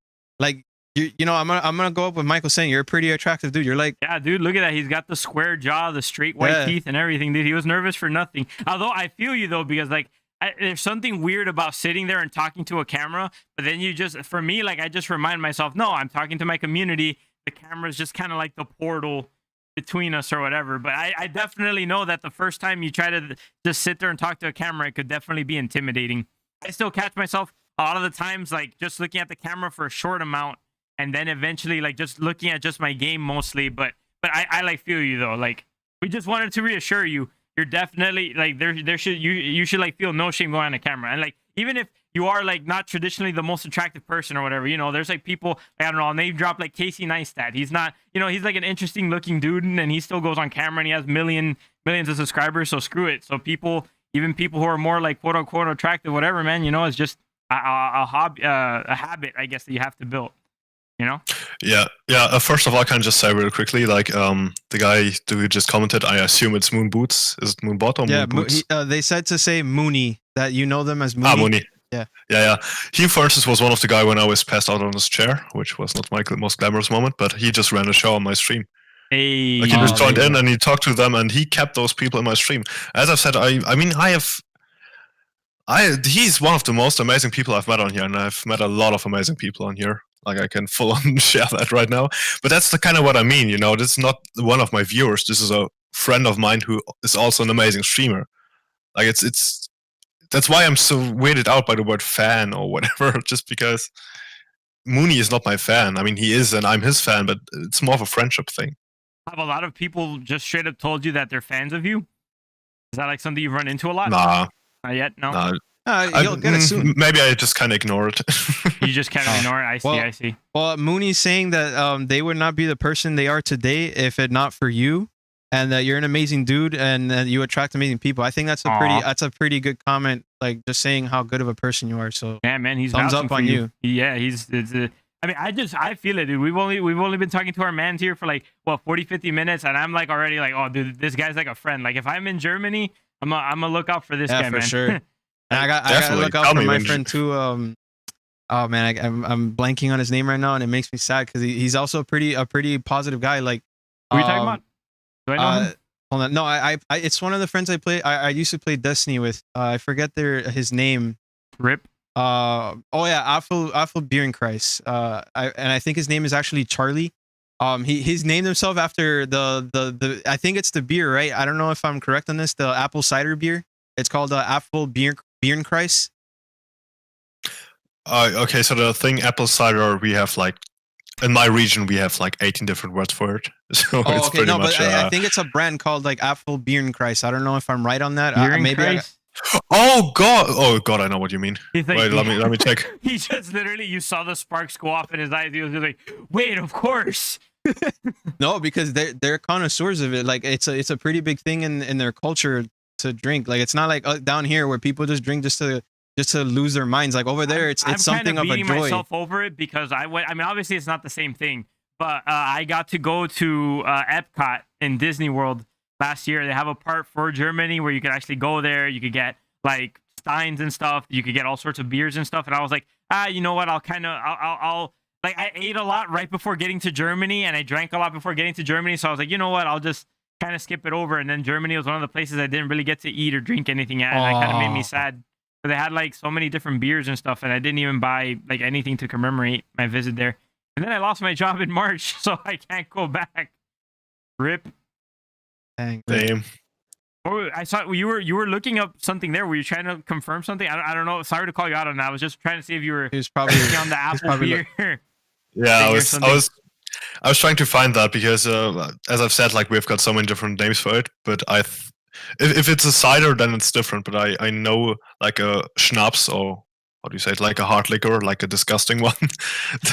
you know, I'm gonna go up with Michael saying you're a pretty attractive dude. You're like, yeah, dude, look at that. He's got the square jaw, the straight white teeth, and everything, dude. He was nervous for nothing. Although I feel you though, because like there's something weird about sitting there and talking to a camera, but then you just, for me, like I just remind myself, no, I'm talking to my community. The camera's just kind of like the portal between us or whatever. But I definitely know that the first time you try to just sit there and talk to a camera, it could definitely be intimidating. I still catch myself a lot of the times like just looking at the camera for a short amount, and then eventually like just looking at just my game mostly. But I like feel you though. Like we just wanted to reassure you. You're definitely like there should you should like feel no shame going on the camera. And like even if you are like not traditionally the most attractive person or whatever, you know, there's like people, I don't know, I'll name drop like Casey Neistat. He's not, you know, he's like an interesting looking dude, and he still goes on camera and he has millions of subscribers. So screw it. So people, even people who are more like quote unquote attractive, whatever, man, you know, it's just a hobby, a habit, I guess, that you have to build. You know? Yeah. First of all, I can just say real quickly, like the guy who just commented, I assume it's Moonboots. Is it Moonbot or Moonboots? They said to say Mooney, that you know them as Mooney. Mooney. Yeah. He, for instance, was one of the guy when I was passed out on his chair, which was not my most glamorous moment, but he just ran a show on my stream. Hey, like he just joined in and he talked to them, and he kept those people in my stream. As I've said, he's one of the most amazing people I've met on here, and I've met a lot of amazing people on here. Like I can full on share that right now. But that's the kind of what I mean, you know, this is not one of my viewers. This is a friend of mine who is also an amazing streamer. Like it's that's why I'm so weirded out by the word fan or whatever, just because Mooney is not my fan. I mean, he is and I'm his fan, but it's more of a friendship thing. Have a lot of people just straight up told you that they're fans of you? Is that like something you've run into a lot? Nah. Not yet? No? Nah. You'll get it soon. Maybe I just kind of ignore it. You just kind of ignore it. I see. Well, Mooney's saying that they would not be the person they are today if it not for you, and that you're an amazing dude and that you attract amazing people. I think that's a pretty good comment. Like just saying how good of a person you are. So yeah, man, he's thumbs up on you. Yeah, I feel it, dude. We've only been talking to our mans here for like 40, 50 minutes, and I'm like already like, oh, dude, this guy's like a friend. Like if I'm in Germany, I'm gonna look out for this guy, for man. Sure. And I gotta look out for my friend too. Oh man, I'm blanking on his name right now, and it makes me sad because he's also a pretty positive guy. Like, who are you talking about? Do I know him? Hold on. No, I it's one of the friends I play. I used to play Destiny with. I forget his name. Rip. Oh yeah, Apfel Bierenkreis. I think his name is actually Charlie. He's named himself after the I think it's the beer, right? I don't know if I'm correct on this. The apple cider beer. It's called Apfel Bierenkreis. Okay, so the thing apple cider, we have like in my region we have like 18 different words for it. So it's okay, pretty much. But I think it's a brand called like Apfel Bierenkreis. I don't know if I'm right on that. Maybe. Oh god! I know what you mean. Like, wait, let me check. He just literally, you saw the sparks go off in his eyes. He was just like, "Wait, of course." No, because they're connoisseurs of it. Like it's a pretty big thing in their culture to drink. Like it's not like down here where people just drink just to lose their minds. Like over there, it's something of a joy. I'm beating myself over it because I mean, obviously it's not the same thing, but I got to go to Epcot in Disney World last year. They have a part for Germany where you could actually go there. You could get like steins and stuff. You could get all sorts of beers and stuff. And I was like, you know what? I'll like I ate a lot right before getting to Germany, and I drank a lot before getting to Germany. So I was like, you know what? I'll just kind of skip it over. And then Germany was one of the places I didn't really get to eat or drink anything at, and that kind of made me sad. But they had like so many different beers and stuff, and I didn't even buy like anything to commemorate my visit there. And then I lost my job in March, so I can't go back. Rip. Dang. Damn. Oh, I saw you were looking up something there. Were you trying to confirm something? I don't know. Sorry to call you out on that. I was just trying to see if you were probably on the Apple beer. Yeah, I was trying to find that because as I've said, like we've got so many different names for it. But if it's a cider, then it's different. But I know like a schnapps, or how do you say it, like a hard liquor, like a disgusting one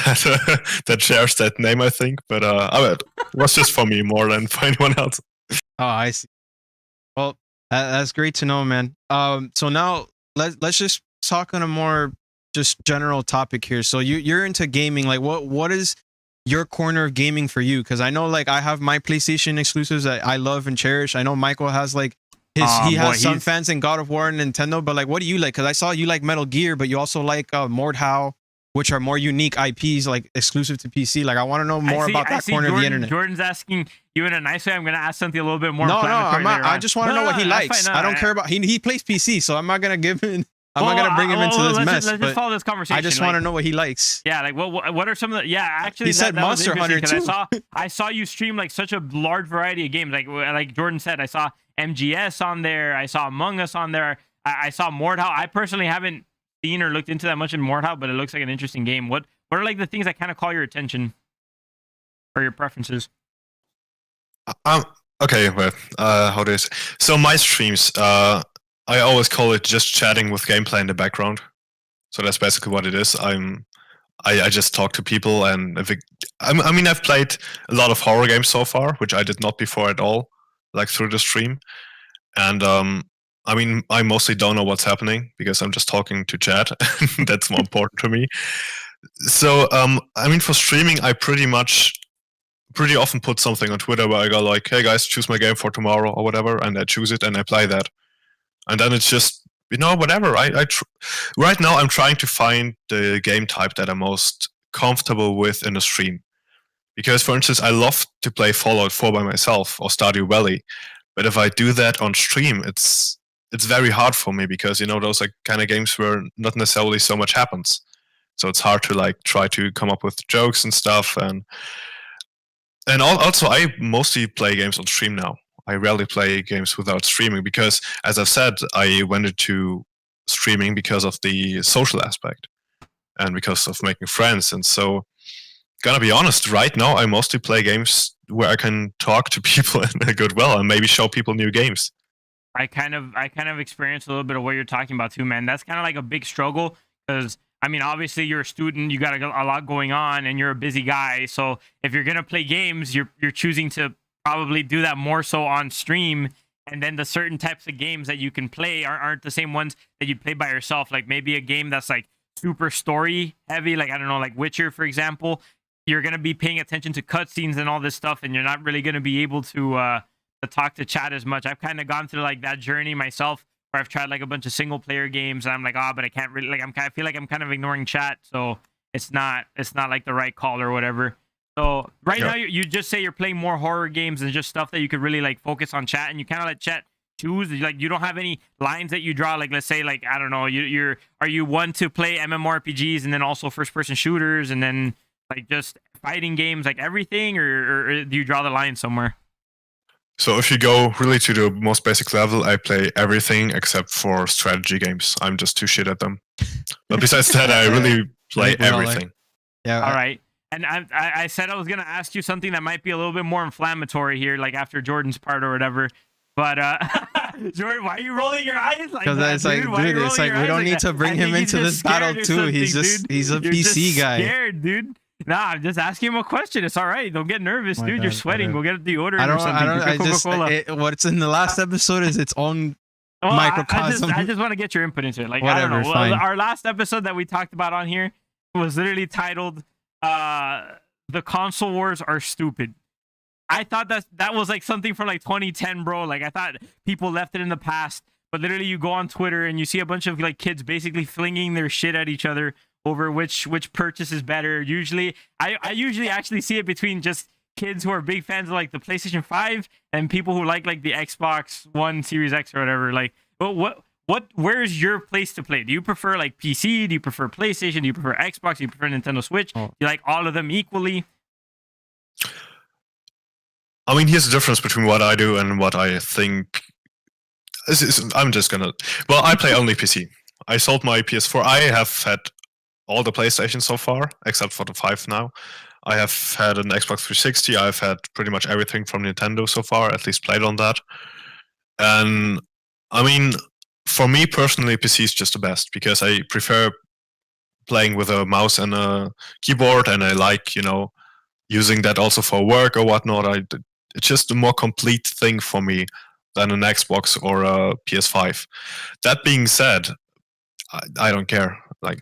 that shares that name, I think. But it was just for me more than for anyone else. Oh, I see. Well, that's great to know, man. So now let's just talk on a more just general topic here. So you're into gaming. Like, what is your corner of gaming for you? Because I know, like, I have my PlayStation exclusives that I love and cherish. I know Michael has like has some fans in God of War and Nintendo. But like, what do you like? Because I saw you like Metal Gear, but you also like Mordhau. which are more unique IPs, like exclusive to PC. Like I want to know more about that corner of the internet. Jordan's asking you in a nice way. I'm gonna ask something a little bit more. No, inflammatory I'm not. later I on. just want to know what he likes. I don't care about. He plays PC, so I'm not gonna give him. I'm not gonna bring him into this mess. Let's just follow this conversation. I just want to know what he likes. Yeah, like what are some of the? Yeah, actually, he said Monster Hunter too. I saw you stream like such a large variety of games. Like Jordan said, I saw MGS on there. I saw Among Us on there. I saw Mordhau. I personally haven't seen or looked into that much in Mordhau, but it looks like an interesting game. What are like the things that kind of call your attention or your preferences? Okay, well, how do you say? So my streams, I always call it just chatting with gameplay in the background. So that's basically what it is. I just talk to people, and I mean, I've played a lot of horror games so far, which I did not before at all, like through the stream. And I mean, I mostly don't know what's happening because I'm just talking to chat. That's more important to me. So I mean, for streaming, I pretty often put something on Twitter where I go like, "Hey guys, choose my game for tomorrow" or whatever, and I choose it and I play that. And then it's just, whatever. Right now, I'm trying to find the game type that I'm most comfortable with in a stream. Because, for instance, I love to play Fallout 4 by myself or Stardew Valley. But if I do that on stream, it's very hard for me because, those are kind of games where not necessarily so much happens. So it's hard to, like, try to come up with jokes and stuff. And also, I mostly play games on stream now. I rarely play games without streaming because, as I've said, I went into streaming because of the social aspect and because of making friends. And so, gonna be honest, right now I mostly play games where I can talk to people in a good way and maybe show people new games. I kind of experienced a little bit of what you're talking about too, man. That's kind of like a big struggle because, I mean, obviously you're a student, you got a lot going on, and you're a busy guy. So if you're gonna play games, you're choosing to probably do that more so on stream, and then the certain types of games that you can play aren't the same ones that you play by yourself. Like maybe a game that's like super story heavy, like I don't know, like Witcher, for example. You're gonna be paying attention to cutscenes and all this stuff, and you're not really gonna be able to talk to chat as much. I've kind of gone through like that journey myself, where I've tried like a bunch of single player games, and I'm like, but I can't really, like, I feel like I'm kind of ignoring chat, so it's not like the right call or whatever. So now you just say you're playing more horror games and just stuff that you could really like focus on chat, and you kind of let chat choose. Like you don't have any lines that you draw. Like let's say like I don't know, are you one to play MMORPGs and then also first person shooters and then like just fighting games, like everything, or do you draw the line somewhere? So if you go really to the most basic level, I play everything except for strategy games. I'm just too shit at them. But besides that, I really play everything. Yeah. All right. And I said I was going to ask you something that might be a little bit more inflammatory here, like after Jordan's part or whatever. But Jordan, why are you rolling your eyes like that? Because it's like, dude, it's like we don't need to bring him into this battle too. He's a PC guy. Scared, dude. Nah, I'm just asking him a question. It's all right. Don't get nervous, dude. God, you're sweating. whatever. Go get the order or something. What's in the last episode is its own microcosm. I just want to get your input into it. Like, whatever, I don't know. fine. Our last episode that we talked about on here was literally titled "The Console Wars Are Stupid." I thought that was like something from like 2010, bro. Like I thought people left it in the past, but literally you go on Twitter and you see a bunch of like kids basically flinging their shit at each other over which purchase is better. Usually, I usually actually see it between just kids who are big fans of like the PlayStation 5 and people who like the Xbox One Series X or whatever. Like, where's your place to play? Do you prefer like PC? Do you prefer PlayStation? Do you prefer Xbox? Do you prefer Nintendo Switch? Do you like all of them equally? I mean, here's the difference between what I do and what I think. I'm just gonna. Well, I play only PC. I sold my PS4. I have had all the PlayStation so far, except for the 5 now. I have had an Xbox 360. I've had pretty much everything from Nintendo so far, at least played on that. And I mean, for me personally, PC is just the best because I prefer playing with a mouse and a keyboard, and I like, using that also for work or whatnot. It's just a more complete thing for me than an Xbox or a PS5. That being said, I don't care. Like,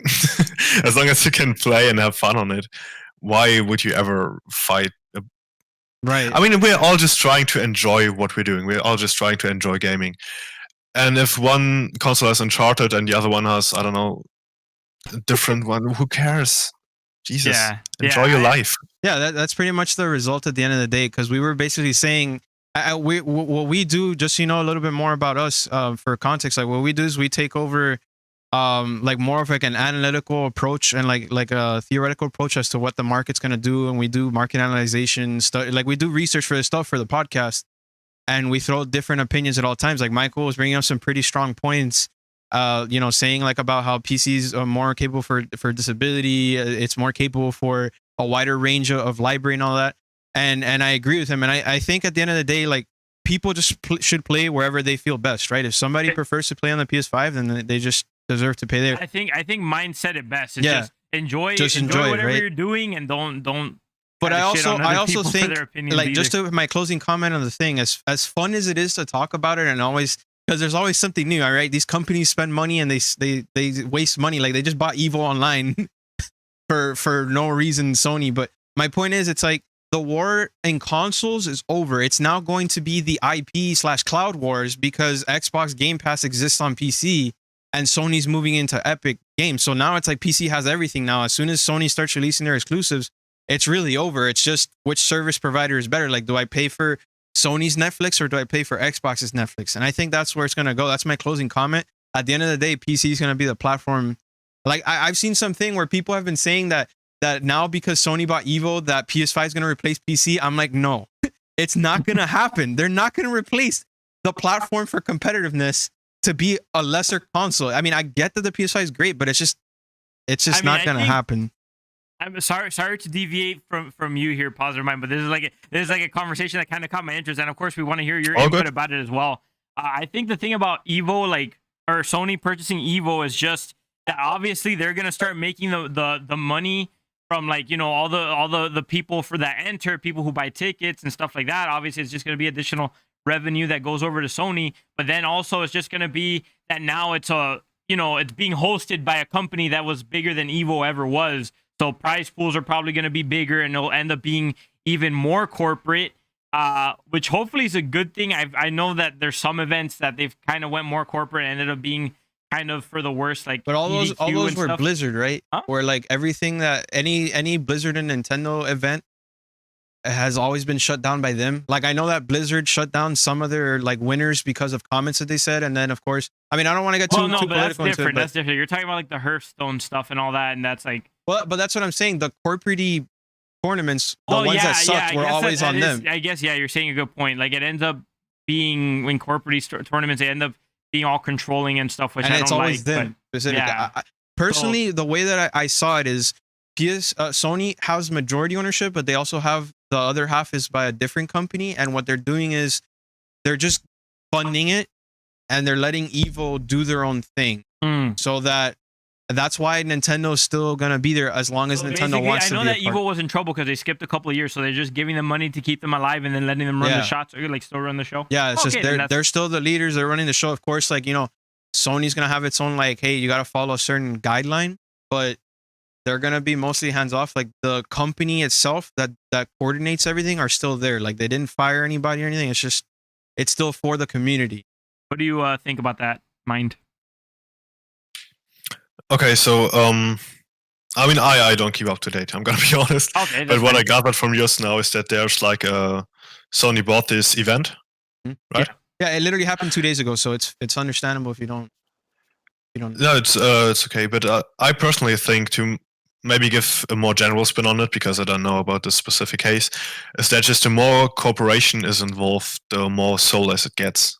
as long as you can play and have fun on it, why would you ever fight? Right. I mean, we're all just trying to enjoy what we're doing. We're all just trying to enjoy gaming. And if one console has Uncharted and the other one has, I don't know, different one. Who cares? Jesus, Yeah. enjoy your life. Yeah, that's pretty much the result at the end of the day, because we were basically saying what we do, just so you know a little bit more about us, for context. Like what we do is we take over like more of like an analytical approach and like a theoretical approach as to what the market's going to do, and we do market analyzation stuff. Like we do research for this stuff for the podcast, and we throw different opinions at all times. Like Michael was bringing up some pretty strong points, saying like about how PCs are more capable for disability, it's more capable for a wider range of library and all that. And I agree with him. And I think at the end of the day, like people just should play wherever they feel best, right? If somebody prefers to play on the PS5, then they just deserve to pay there. I think Mynd said it best. It's just enjoy whatever right? you're doing, and don't. But I also think, like, either. just to my closing comment on the thing, as fun as it is to talk about it, and always, because there's always something new, all right? These companies spend money and they waste money. Like they just bought Evo Online for no reason, Sony. But my point is, it's like the war in consoles is over. It's now going to be the IP/cloud wars, because Xbox Game Pass exists on PC and Sony's moving into Epic Games. So now it's like PC has everything now. As soon as Sony starts releasing their exclusives, it's really over. It's just which service provider is better. Like, do I pay for Sony's Netflix or do I pay for Xbox's Netflix? And I think that's where it's going to go. That's my closing comment. At the end of the day, PC is going to be the platform. Like I've seen something where people have been saying that now because Sony bought Evo, that PS5 is going to replace PC. I'm like, no, it's not going to happen. They're not going to replace the platform for competitiveness to be a lesser console. I mean, I get that the PS5 is great, but it's just not going to happen. I'm sorry to deviate from you here, Positive Mind, but this is like a conversation that kind of caught my interest, and of course we want to hear your input about it as well. I think the thing about Evo, or Sony purchasing Evo, is just that obviously they're gonna start making the money from all the people for that enter, people who buy tickets and stuff like that. Obviously, it's just gonna be additional revenue that goes over to Sony, but then also it's just gonna be that now it's it's being hosted by a company that was bigger than Evo ever was. So prize pools are probably going to be bigger, and it'll end up being even more corporate, which hopefully is a good thing. I know that there's some events that they've kind of went more corporate and ended up being kind of for the worst. But all those were stuff. Blizzard, right? Huh? Where everything that any Blizzard and Nintendo event has always been shut down by them. Like I know that Blizzard shut down some of their winners because of comments that they said, and then of course, I mean I don't want to get too political. That's different. That's different. You're talking about the Hearthstone stuff and all that, and that's like. Well, but that's what I'm saying. The corporate tournaments, the ones that sucked, were always on them. I guess, you're saying a good point. Like, it ends up being, when corporate tournaments, they end up being all controlling and stuff, which I don't like. And it's always them. Yeah. Personally, the way that I saw it is, Sony has majority ownership, but they also have the other half is by a different company. And what they're doing is they're just funding it, and they're letting Evo do their own thing. So that's why Nintendo's still gonna be there as long as Nintendo wants to be. I know that Evo was in trouble because they skipped a couple of years, so they're just giving them money to keep them alive and then letting them run the shots, or still run the show. Yeah, it's just they're still the leaders. They're running the show. Of course, Sony's gonna have its own hey, you gotta follow a certain guideline, but they're gonna be mostly hands off. Like the company itself that coordinates everything are still there. Like they didn't fire anybody or anything. It's still for the community. What do you think about that, Mynd? Okay, so I mean, I don't keep up to date. I'm gonna be honest. Okay, but what I gathered from yours now is that there's Sony bought this event, right? Yeah, it literally happened 2 days ago, so it's understandable if you don't. No, it's okay. But I personally think, to maybe give a more general spin on it, because I don't know about this specific case, is that just the more cooperation is involved, the more soulless it gets.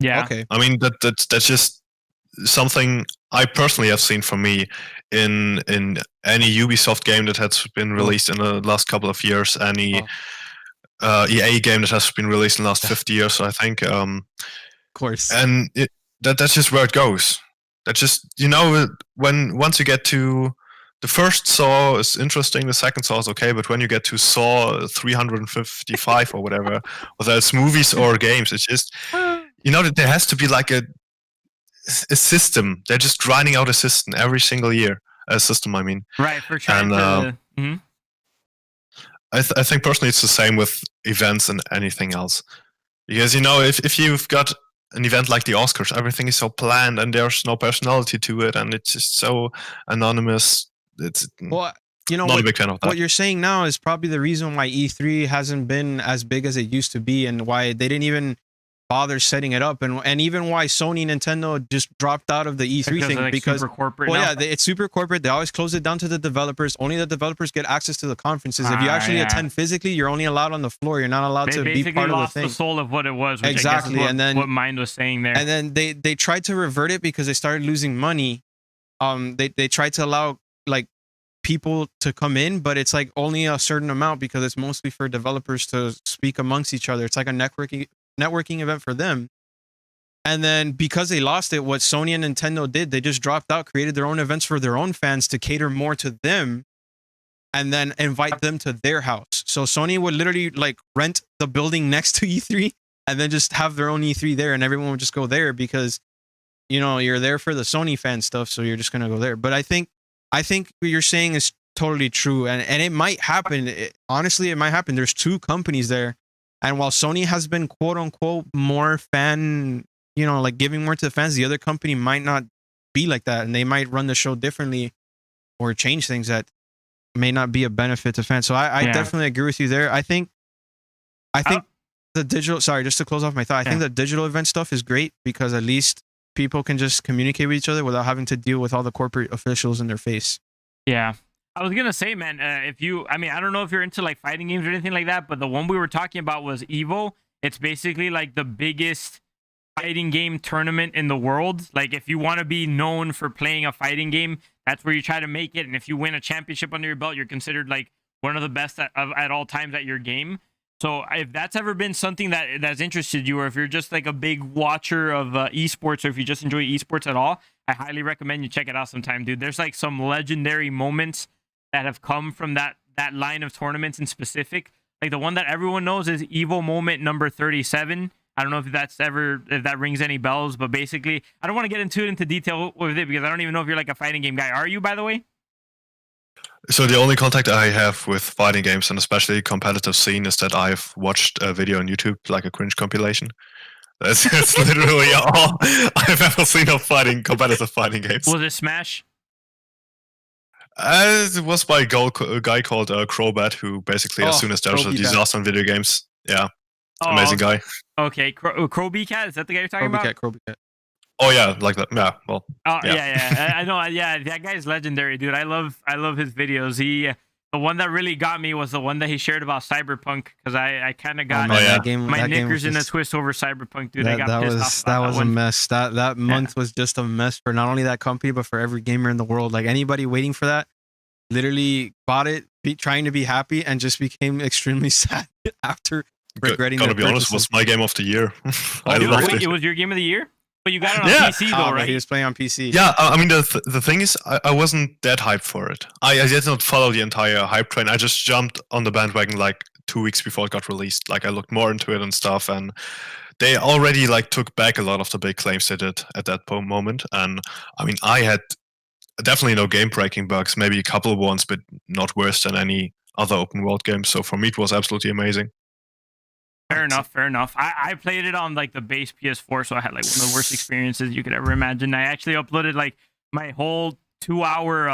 Yeah. Okay. I mean that's just something I personally have seen for me in any Ubisoft game that has been released in the last couple of years, any EA game that has been released in the last 50 years, I think. Of course. And that's just where it goes. That's just, once you get to the first Saw is interesting, the second Saw is okay, but when you get to Saw 355 or whatever, whether it's movies or games, it's just, that there has to be a system. They're just grinding out a system every single year. A system, I mean. Right, for trying to. I think personally it's the same with events and anything else. Because, if you've got an event like the Oscars. Everything is so planned, and there's no personality to it, and it's just so anonymous. It's Well, you know not what, a big fan of that. what you're saying now is probably the reason why E3 hasn't been as big as it used to be, and why they didn't even bother setting it up, and even why Sony and Nintendo just dropped out of the E3 thing, like because super corporate well, now. yeah, it's super corporate. They always close it down to the developers. Only the developers get access to the conferences. If you actually yeah. attend physically, you're only allowed on the floor. You're not allowed to be part of the lost thing. the soul of what it was. Which Exactly, I guess is and then what Mynd was saying there. And then they tried to revert it because they started losing money. They tried to allow like people to come in, but it's like only a certain amount because it's mostly for developers to speak amongst each other. It's like a networking event for them. And then because they lost it, what Sony and Nintendo did, they just dropped out, created their own events for their own fans to cater more to them, and then invite them to their house. So Sony would literally like rent the building next to E3 and then just have their own E3 there, and everyone would just go there because, you know, you're there for the Sony fan stuff, so you're just gonna go there. But I think what you're saying is totally true, and it might happen. Honestly, it might happen. There's two companies there, and while Sony has been quote unquote more fan, you know, like giving more to the fans, the other company might not be like that, and they might run the show differently or change things that may not be a benefit to fans. So I definitely agree with you there. I think the digital, sorry, just to close off my thought, I think the digital event stuff is great because at least people can just communicate with each other without having to deal with all the corporate officials in their face. Yeah. I was gonna say, man, I don't know if you're into like fighting games or anything like that, but the one we were talking about was Evo. It's basically like the biggest fighting game tournament in the world. Like if you want to be known for playing a fighting game, that's where you try to make it. And if you win a championship under your belt, you're considered like one of the best at all times at your game. So if that's ever been something that's interested you, or if you're just like a big watcher of esports, or if you just enjoy esports at all, I highly recommend you check it out sometime, dude. There's like some legendary moments that have come from that line of tournaments in specific. Like the one that everyone knows is Evo Moment number 37. I don't know if that rings any bells, but basically, I don't want to get into detail with it because I don't even know if you're like a fighting game guy. Are you, by the way? So the only contact I have with fighting games, and especially competitive scene, is that I've watched a video on YouTube, like a cringe compilation. That's literally all I've ever seen of competitive fighting games. Was it Smash? It was by a guy called Crowbat, who basically, as soon as there's a disaster in video games, amazing guy. Okay, Crowby Cat, is that the guy you're talking about? Crowby Cat. Oh yeah, like that. Yeah, well. Yeah. I know. Yeah, that guy's legendary, dude. I love his videos. The one that really got me was the one that he shared about Cyberpunk, because I kind of got my knickers in a twist over Cyberpunk, dude. I got pissed off. That was a mess. That month was just a mess for not only that company but for every gamer in the world. Like anybody waiting for that, literally bought it, trying to be happy, and just became extremely sad after regretting. Gotta be honest, it was my game of the year. I loved it. It was your game of the year? But you got it on PC though, right? He was playing on PC. Yeah, I mean the thing is, I wasn't that hyped for it. I did not follow the entire hype train. I just jumped on the bandwagon like 2 weeks before it got released. Like I looked more into it and stuff, and they already like took back a lot of the big claims they did at that moment. And I mean, I had definitely no game-breaking bugs, maybe a couple of ones, but not worse than any other open world game. So for me, it was absolutely amazing. Fair enough. I played it on like the base PS4, so I had like one of the worst experiences you could ever imagine. I actually uploaded like my whole 2 hour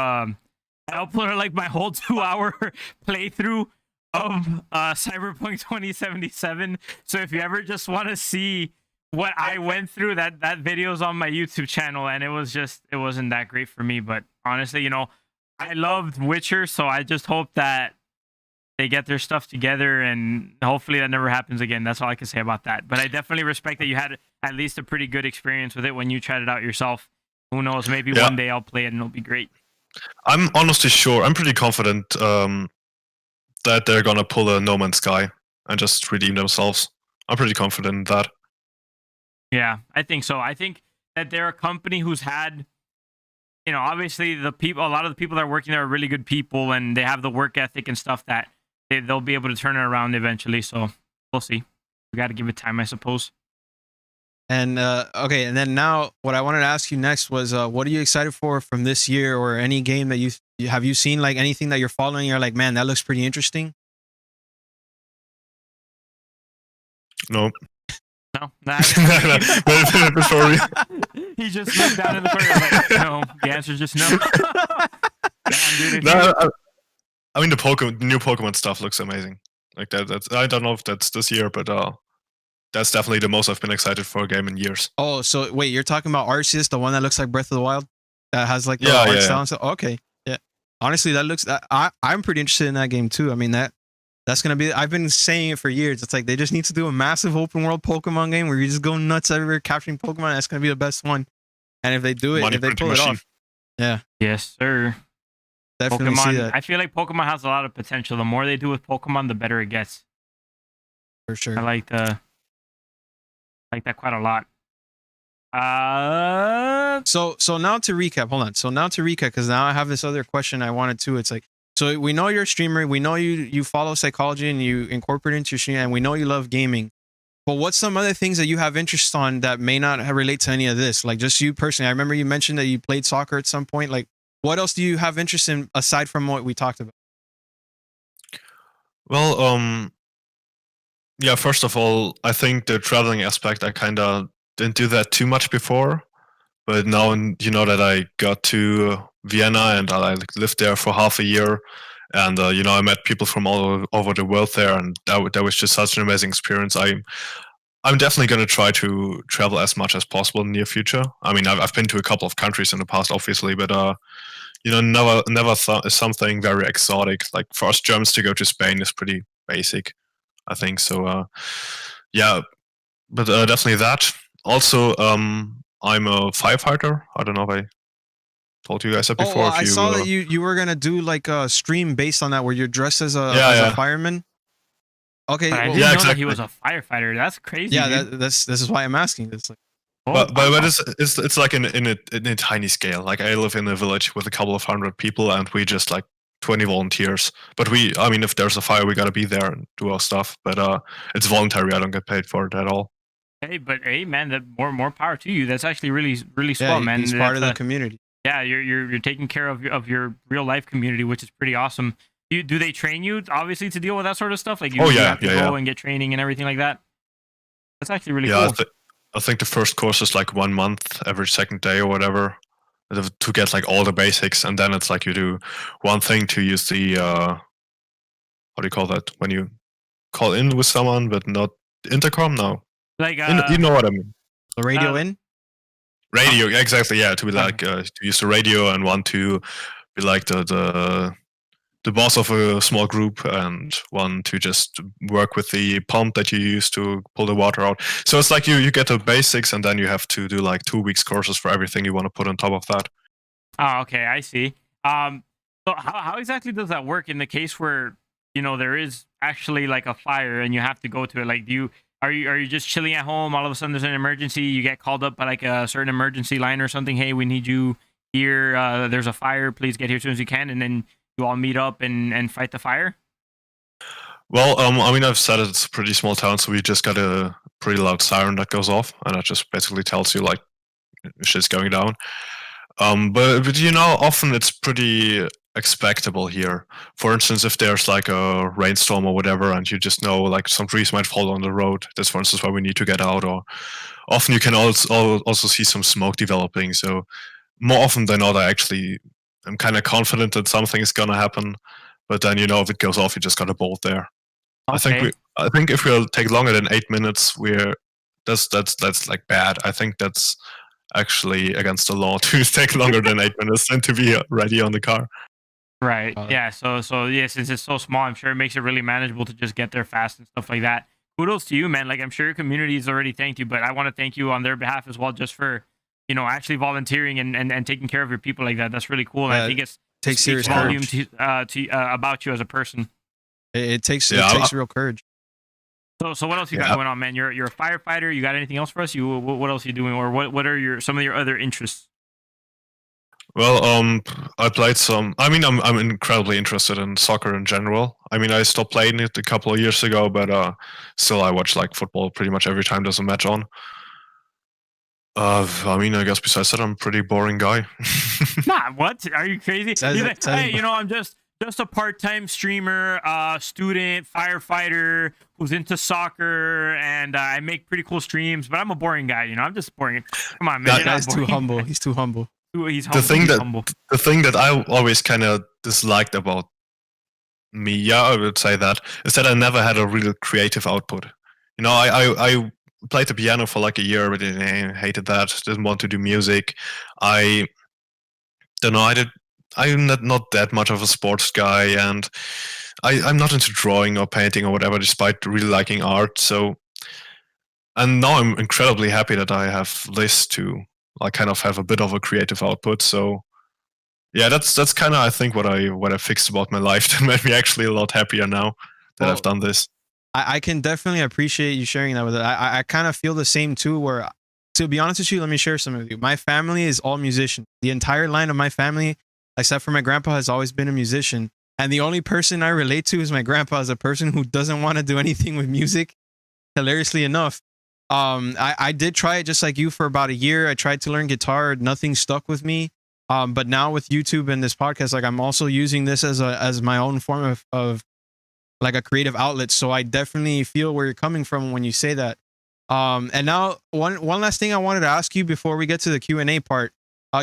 playthrough of Cyberpunk 2077. So if you ever just want to see what I went through, that video's on my YouTube channel, and it wasn't that great for me. But honestly, you know, I loved Witcher, so I just hope that they get their stuff together, and hopefully that never happens again. That's all I can say about that. But I definitely respect that you had at least a pretty good experience with it when you tried it out yourself. Who knows? Maybe one day I'll play it and it'll be great. I'm honestly sure. I'm pretty confident that they're gonna pull a No Man's Sky and just redeem themselves. I'm pretty confident in that. Yeah, I think so. I think that they're a company who's had, you know, obviously a lot of the people that are working there are really good people, and they have the work ethic and stuff that they'll be able to turn it around eventually. So we'll see. We got to give it time, I suppose. And okay, and then now what I wanted to ask you next was, what are you excited for from this year, or any game that you seen, like anything that you're following? You're like, man, that looks pretty interesting. No. No, nah, Before we, he just looked down in the corner. Like, no, the answer is just no. Damn, dude, no, I mean the new Pokemon stuff looks amazing. Like that's I don't know if that's this year, but that's definitely the most I've been excited for a game in years. Oh, so wait, you're talking about Arceus, the one that looks like Breath of the Wild, that has like the Yeah, art yeah, style yeah. and stuff. Okay, yeah. Honestly, that looks. I'm pretty interested in that game too. I mean that's gonna be. I've been saying it for years. It's like they just need to do a massive open world Pokemon game where you just go nuts everywhere capturing Pokemon. That's gonna be the best one. And if they do it, Money if they printing pull it machine. off, yeah, yes, sir. definitely see Pokemon. that I feel like Pokemon has a lot of potential. The more they do with Pokemon, the better it gets. for sure. I like that quite a lot. So now to recap, hold on. So now to recap, because now I have this other question I wanted to. It's like, so we know you're a streamer, we know you follow psychology and you incorporate it into your stream, and we know you love gaming. But what's some other things that you have interest on that may not relate to any of this? Like just you personally. I remember you mentioned that you played soccer at some point. Like, what else do you have interest in aside from what we talked about? Well, yeah. First of all, I think the traveling aspect I kind of didn't do that too much before, but now you know that I got to Vienna and I lived there for half a year, and you know I met people from all over the world there, and that was just such an amazing experience. I'm definitely going to try to travel as much as possible in the near future. I mean, I've been to a couple of countries in the past, obviously, but you know, never something very exotic. Like for us Germans to go to Spain is pretty basic, I think. So yeah, but definitely that. Also, I'm a firefighter. I don't know if I told you guys that before. I saw that you were gonna do like a stream based on that, where you're dressed as a fireman. Okay, But I well, didn't know that exactly. he was a firefighter. That's crazy. yeah, dude. this is why I'm asking. It's like, but it's like in a tiny scale. Like I live in a village with a couple of hundred people, and we just like 20 volunteers. But I mean, if there's a fire, we gotta be there and do our stuff. But it's voluntary. I don't get paid for it at all. Hey, man, that more power to you. That's actually really yeah, swell, man. he's part of the That's, community. yeah, you're taking care of your real life community, which is pretty awesome. Do they train you obviously to deal with that sort of stuff? Like you have to go and get training and everything like that. That's actually really cool. I think the first course is like 1 month every second day or whatever to get like all the basics, and then it's like you do one thing to use the how do you call that when you call in with someone but not intercom? No, Like you know what I mean. The radio in. Radio, exactly. Yeah, to be like to use the radio, and one to be like the boss of a small group, and one to just work with the pump that you use to pull the water out. So it's like you get the basics, and then you have to do like 2 weeks courses for everything you want to put on top of that. Oh, okay, I see. So how exactly does that work in the case where there is actually like a fire and you have to go to it? Like, are you just chilling at home? All of a sudden, there's an emergency. You get called up by like a certain emergency line or something. Hey, we need you here. There's a fire. Please get here as soon as you can. And then you all meet up and fight the fire. Well, I mean, I've said it's a pretty small town, so we just got a pretty loud siren that goes off, and that just basically tells you like shit's going down. But often it's pretty expectable here. For instance, if there's like a rainstorm or whatever, and you just know like some trees might fall on the road, that's for instance why we need to get out. Or often you can also see some smoke developing. So more often than not, I'm kind of confident that something is gonna happen. But then if it goes off, you just gotta bolt there. Okay. I think if we'll take longer than 8 minutes, that's like bad. I think that's actually against the law to take longer than 8 minutes and to be ready on the car. Right. Yeah. So yeah, since it's so small, I'm sure it makes it really manageable to just get there fast and stuff like that. Kudos to you, man. Like, I'm sure your community has already thanked you, but I want to thank you on their behalf as well, just for actually volunteering and taking care of your people like that. That's really cool. And I think it takes serious volume courage to about you as a person. It takes real courage. So what else you got going on, man? You're a firefighter. You got anything else for us? What else are you doing, or what are some of your other interests? Well, I played some. I mean, I'm incredibly interested in soccer in general. I mean, I stopped playing it a couple of years ago, but still, I watch like football pretty much every time there's a match on. I mean, I guess besides that, I'm a pretty boring guy. Nah, what? Are you crazy? He's like, hey, I'm just just a part-time streamer, student, firefighter who's into soccer, and I make pretty cool streams. But I'm a boring guy, you know. I'm just boring. Come on, man. That guy's too humble. He's too humble. He's humble. The thing that I always kind of disliked about me, yeah, I would say that, is that I never had a real creative output. You know, I played the piano for like a year, but I hated that. Didn't want to do music. I don't know. I'm not that much of a sports guy, and I'm not into drawing or painting or whatever, despite really liking art. So, and now I'm incredibly happy that I have this to like kind of have a bit of a creative output. So, yeah, that's kind of I think what I fixed about my life that made me actually a lot happier now that I've done this. I can definitely appreciate you sharing that with it. I kind of feel the same too. Where, to be honest with you, let me share some with you. My family is all musicians. The entire line of my family, except for my grandpa, has always been a musician. And the only person I relate to is my grandpa, as a person who doesn't want to do anything with music. Hilariously enough, I did try it just like you for about a year. I tried to learn guitar. Nothing stuck with me. But now with YouTube and this podcast, like I'm also using this as my own form of like a creative outlet. So I definitely feel where you're coming from when you say that. And now one last thing I wanted to ask you before we get to the Q&A part.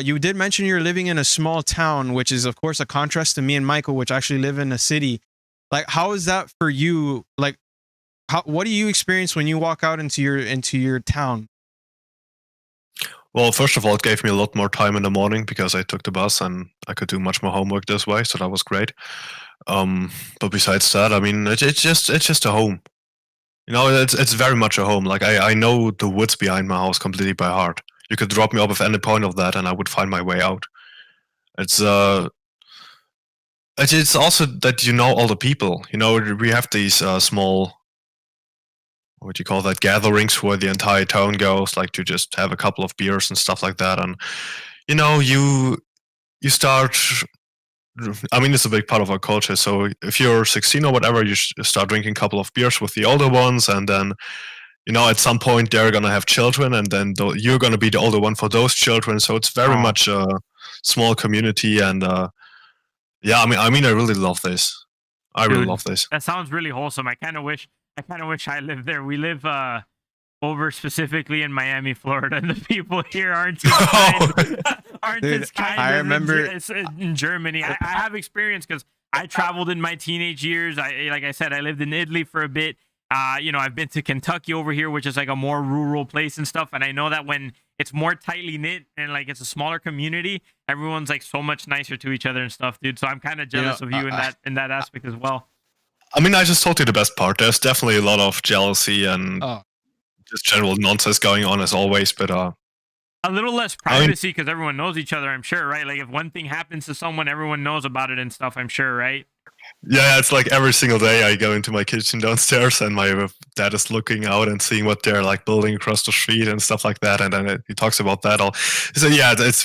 You did mention you're living in a small town, which is of course a contrast to me and Michael, which actually live in a city. Like, how is that for you? Like, what do you experience when you walk out into your town? Well, first of all, it gave me a lot more time in the morning because I took the bus and I could do much more homework this way, so that was great. But besides that, I mean, it's just a home. You know, it's very much a home. Like I know the woods behind my house completely by heart. You could drop me off at any point of that, and I would find my way out. It's also that you know all the people. You know, we have these small, what do you call that, gatherings where the entire town goes, like to just have a couple of beers and stuff like that. And you know, you start. I mean, it's a big part of our culture. So if you're 16 or whatever, you start drinking a couple of beers with the older ones, and then, you know, at some point they're gonna have children, and then you're gonna be the older one for those children. So it's very much a small community, and yeah, I mean, I really love this. I really love this. That sounds really wholesome. I kind of wish I lived there. We live over specifically in Miami, Florida, and the people here aren't as kind. As kind I as remember in Germany. I have experience because I traveled in my teenage years. Like I said, I lived in Italy for a bit. You know, I've been to Kentucky over here, which is like a more rural place and stuff. And I know that when it's more tightly knit and like it's a smaller community, everyone's like so much nicer to each other and stuff, dude. So I'm kind of jealous of you in that aspect as well. I mean, I just told you the best part. There's definitely a lot of jealousy and just general nonsense going on as always, but a little less privacy because everyone knows each other, I'm sure, right? Like if one thing happens to someone, everyone knows about it and stuff, I'm sure, right? Yeah, it's like every single day I go into my kitchen downstairs and my dad is looking out and seeing what they're like building across the street and stuff like that, and then he talks about that all. So yeah, it's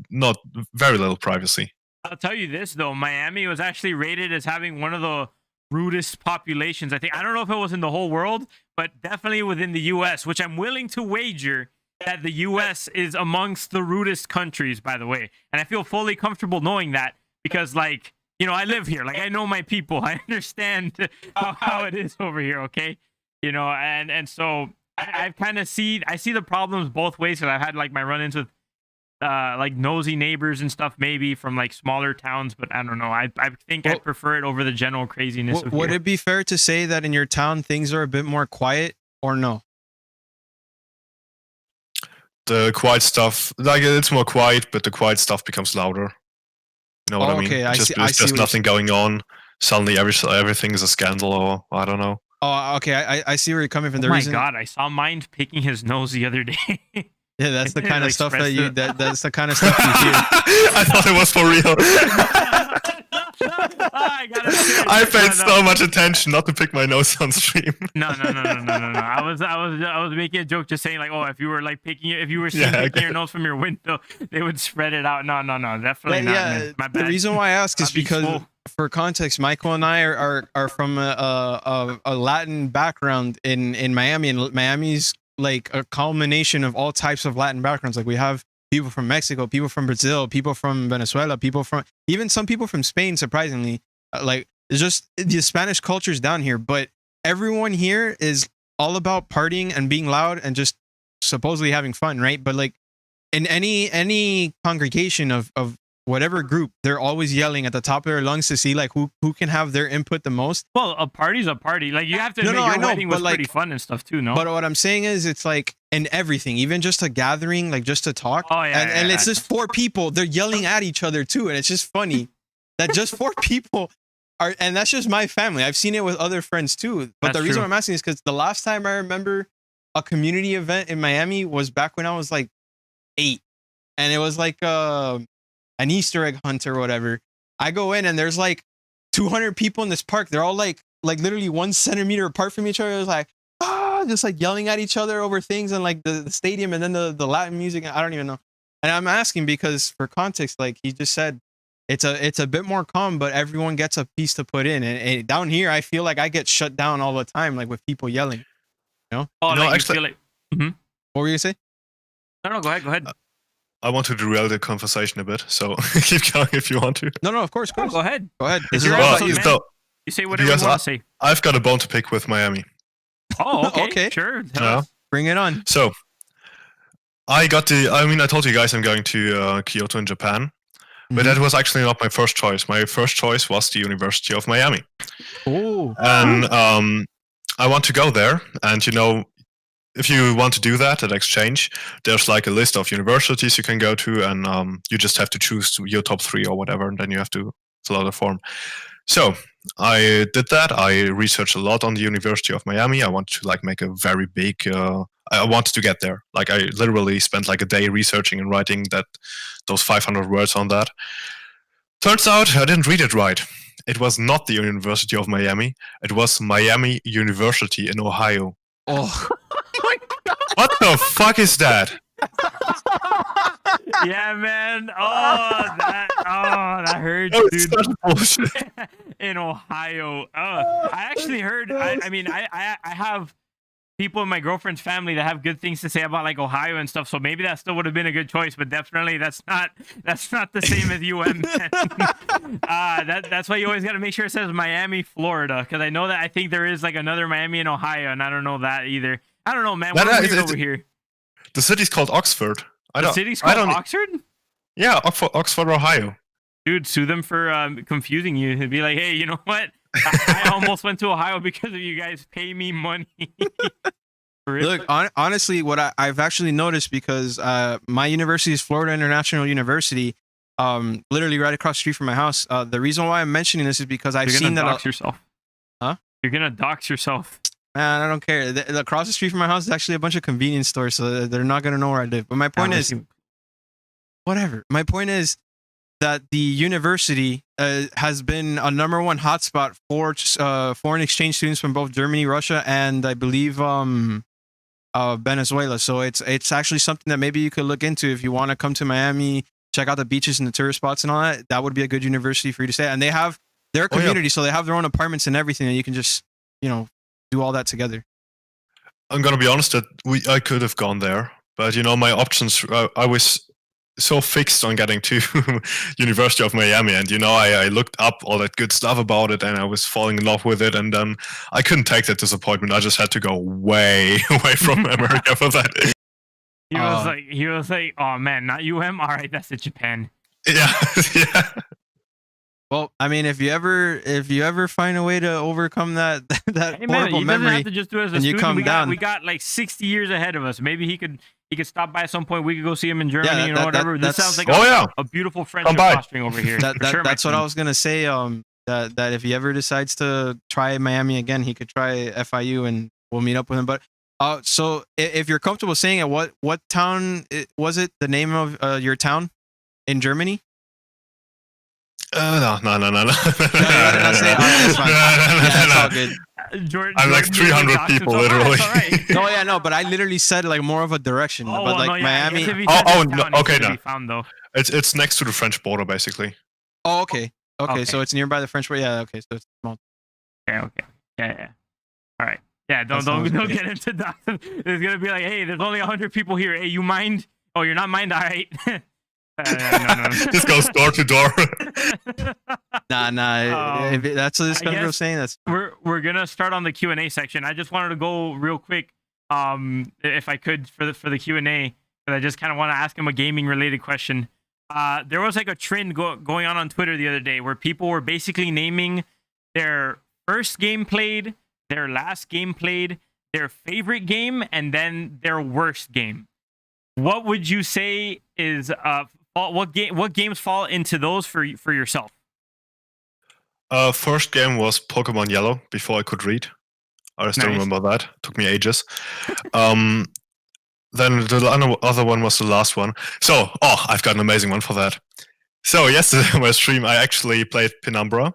not very little privacy. I'll tell you this though, Miami was actually rated as having one of the rudest populations. I don't know if it was in the whole world, but definitely within the US, which I'm willing to wager that the US is amongst the rudest countries, by the way. And I feel fully comfortable knowing that because, like, you know, I live here. Like, I know my people. I understand how it is over here, okay? You know, and so I've kind of I see the problems both ways because I've had, like, my run-ins with, like, nosy neighbors and stuff maybe from, like, smaller towns, but I don't know. I think I prefer it over the general craziness of Would here. it be fair to say that in your town things are a bit more quiet, or no? The quiet stuff, like, it's more quiet, but the quiet stuff becomes louder. You know what I mean? Okay, There's just nothing going on. Suddenly, everything is a scandal, or I don't know. Oh, okay. I see where you're coming from. Oh my God, I saw Mynd picking his nose the other day. Yeah, that's the kind of stuff that's the kind of stuff you hear. I thought it was for real. I paid so much attention not to pick my nose on stream. No. I was making a joke, just saying like, oh, if you were like picking your nose from your window, they would spread it out. No, definitely not. Man. My bad. The reason why I ask is because, for context, Michael and I are from a Latin background in Miami, and Miami's like a culmination of all types of Latin backgrounds. Like we have people from Mexico, people from Brazil, people from Venezuela, people from even some people from Spain. Surprisingly, like it's just the Spanish culture's down here, but everyone here is all about partying and being loud and just supposedly having fun, right? But like in any congregation of whatever group, they're always yelling at the top of their lungs to see like who can have their input the most. Well, a party's a party. Like you have to admit your wedding was pretty fun and stuff too, no? But what I'm saying is it's like in everything, even just a gathering, like just to talk. Oh yeah. And it's just 4 people. They're yelling at each other too. And it's just funny that just 4 people are, and that's just my family. I've seen it with other friends too. But the reason I'm asking is because the last time I remember a community event in Miami was back when I was like 8. And it was like an Easter egg hunt or whatever. I go in and there's like 200 people in this park. They're all like literally 1 centimeter apart from each other. It was like, just like yelling at each other over things and like the stadium and then the Latin music. I don't even know. And I'm asking because for context, like he just said, it's a bit more calm, but everyone gets a piece to put in. And down here, I feel like I get shut down all the time, like with people yelling. You know? Oh, no, like actually, you feel like, What were you gonna say? No, go ahead. I want to derail the conversation a bit, so keep going if you want to. No, of course. Go ahead. Go ahead. This is all about you. You say whatever you want to say. I've got a bone to pick with Miami. Oh, okay. Sure. Yeah. Bring it on. So, I told you guys I'm going to Kyoto in Japan, but that was actually not my first choice. My first choice was the University of Miami. Oh. And I want to go there, and if you want to do that at exchange, there's like a list of universities you can go to, and you just have to choose your top 3 or whatever, and then you have to fill out a form. So I did that. I researched a lot on the University of Miami. I wanted to like make a very big. I wanted to get there. Like I literally spent like a day researching and writing those 500 words on that. Turns out I didn't read it right. It was not the University of Miami. It was Miami University in Ohio. Oh. What the fuck is that? Yeah, man. That hurts, dude. Such bullshit. In Ohio. I actually heard. I have people in my girlfriend's family that have good things to say about like Ohio and stuff. So maybe that still would have been a good choice, but definitely that's not the same as UM. That's why you always got to make sure it says Miami, Florida, because I think there is like another Miami in Ohio, and I don't know that either. I don't know, man. We're weird over here. The city's called Oxford. The city's called Oxford? Yeah, Oxford, Ohio. Dude, sue them for confusing you. It'd be like, hey, you know what? I almost went to Ohio because of you guys. Pay me money. Look, honestly, what I've actually noticed, because my university is Florida International University, literally right across the street from my house. The reason why I'm mentioning this is because I've seen that. You're gonna dox yourself. Huh? You're gonna dox yourself. Man, I don't care. Across the street from my house is actually a bunch of convenience stores, so they're not gonna know where I live. But my point is, whatever. My point is that the university has been a #1 hotspot for foreign exchange students from both Germany, Russia, and I believe Venezuela. So it's actually something that maybe you could look into if you want to come to Miami, check out the beaches and the tourist spots and all that. That would be a good university for you to stay at. And they have their community, so they have their own apartments and everything, and you can just do all that together. I'm gonna be honest that I could have gone there, but my options. I was so fixed on getting to University of Miami, and I looked up all that good stuff about it, and I was falling in love with it, and then I couldn't take that disappointment. I just had to go way away from America for that. He was like, oh man, not UM. All right, that's it, Japan. Yeah. Well, I mean, if you ever find a way to overcome that horrible memory, have to just do it as a student. We got like 60 years ahead of us. Maybe he could stop by at some point. We could go see him in Germany, whatever. This sounds like a beautiful friendship fostering over here. That's what I was gonna say. That if he ever decides to try Miami again, he could try FIU, and we'll meet up with him. But so if you're comfortable saying it, what town was it? The name of your town in Germany? No. No, it's all good. Jordan, I'm like 300 people, literally. No, but I literally said like more of a direction. Oh, but like no, yeah. Miami. No. It's next to the French border, basically. Oh, okay. So it's nearby the French border. Yeah, okay. So it's small. Okay. Yeah. All right. Yeah, don't get into that. It's gonna be like, hey, there's only 100 people here. Hey, you mind? Oh, you're not Mynd. All right. No. This goes door to door. Nah. If that's what this I country was guess saying. That's we're gonna start on the Q&A section. I just wanted to go real quick, if I could, for the Q&A, because I just kind of want to ask him a gaming related question. There was like a trend going on Twitter the other day where people were basically naming their first game played, their last game played, their favorite game, and then their worst game. What would you say is what games fall into those for yourself? First game was Pokemon Yellow before I could read. I still remember that. Took me ages. Then the other one was the last one. So, I've got an amazing one for that. So yesterday on my stream, I actually played Penumbra.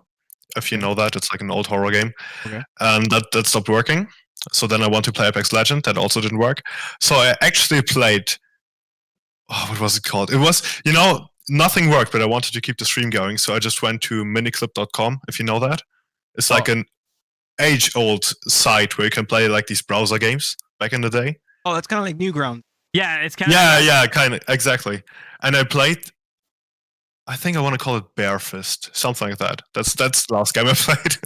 If you know that, it's like an old horror game. Okay. And that stopped working. So then I want to play Apex Legend. That also didn't work. So I actually played... what was it called? It was, nothing worked, but I wanted to keep the stream going. So I just went to miniclip.com, if you know that. It's like an age-old site where you can play like these browser games back in the day. Oh, that's kind of like Newgrounds. Yeah, it's kind of... Yeah, kind of, exactly. And I played... I think I want to call it Bear Fist, something like that. That's the last game I played.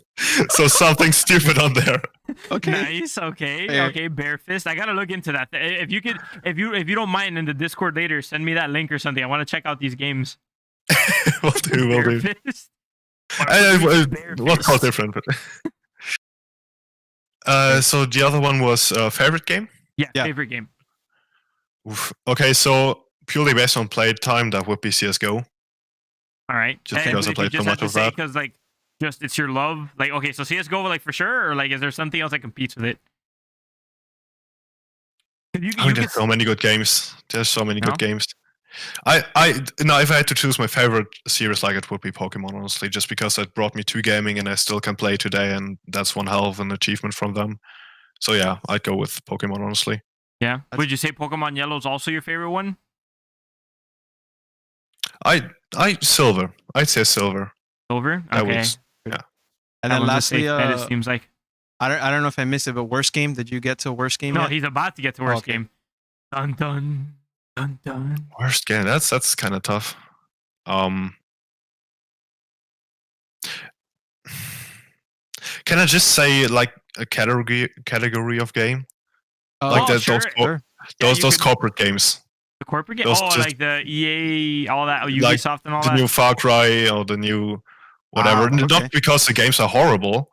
So something stupid on there. Okay. Nice. Okay. Bear Fist. I gotta look into that. If you could, if you don't mind, in the Discord later, send me that link or something. I want to check out these games. Will do. Bear Fist. What's called different? But so the other one was favorite game. Yeah, favorite game. Oof. Okay, so purely based on play time, that would be CS:GO. All right. Just because I played so much of that. Because like, just it's your love. Like, okay, so CS:GO, like for sure, or like, is there something else that competes with it? There's so many good games. There's so many good games. Now, if I had to choose my favorite series, like it would be Pokemon, honestly, just because it brought me to gaming and I still can play today, and that's one hell of an achievement from them. So yeah, I'd go with Pokemon, honestly. Yeah. Would you say Pokemon Yellow is also your favorite one? Silver. I'd say Silver. Silver? Okay. Yeah. And then lastly, it seems like. I don't know if I missed it, but worst game. Did you get to worst game? No, yet? he's about to get to worst game. Dun dun dun dun. Worst game. That's kind of tough. Can I just say like a category of game? Like that, sure. Those corporate games. The corporate game? Like the EA, all that, Ubisoft like and all the that? The new Far Cry or the new whatever. Okay. Not because the games are horrible,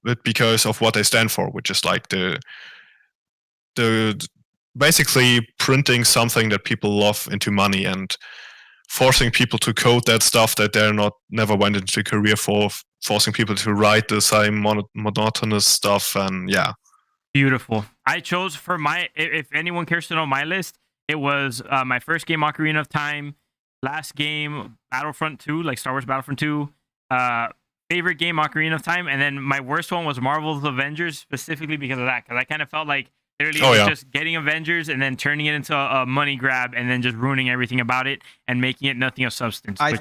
but because of what they stand for, which is like the basically printing something that people love into money and forcing people to code that stuff that they're never went into a career for, forcing people to write the same monotonous stuff, and yeah. Beautiful. I chose for if anyone cares to know my list, it was my first game, Ocarina of Time, last game, Battlefront 2, like Star Wars Battlefront 2, favorite game, Ocarina of Time, and then my worst one was Marvel's Avengers, specifically because of that, because I kind of felt like literally just getting Avengers and then turning it into a money grab and then just ruining everything about it and making it nothing of substance, I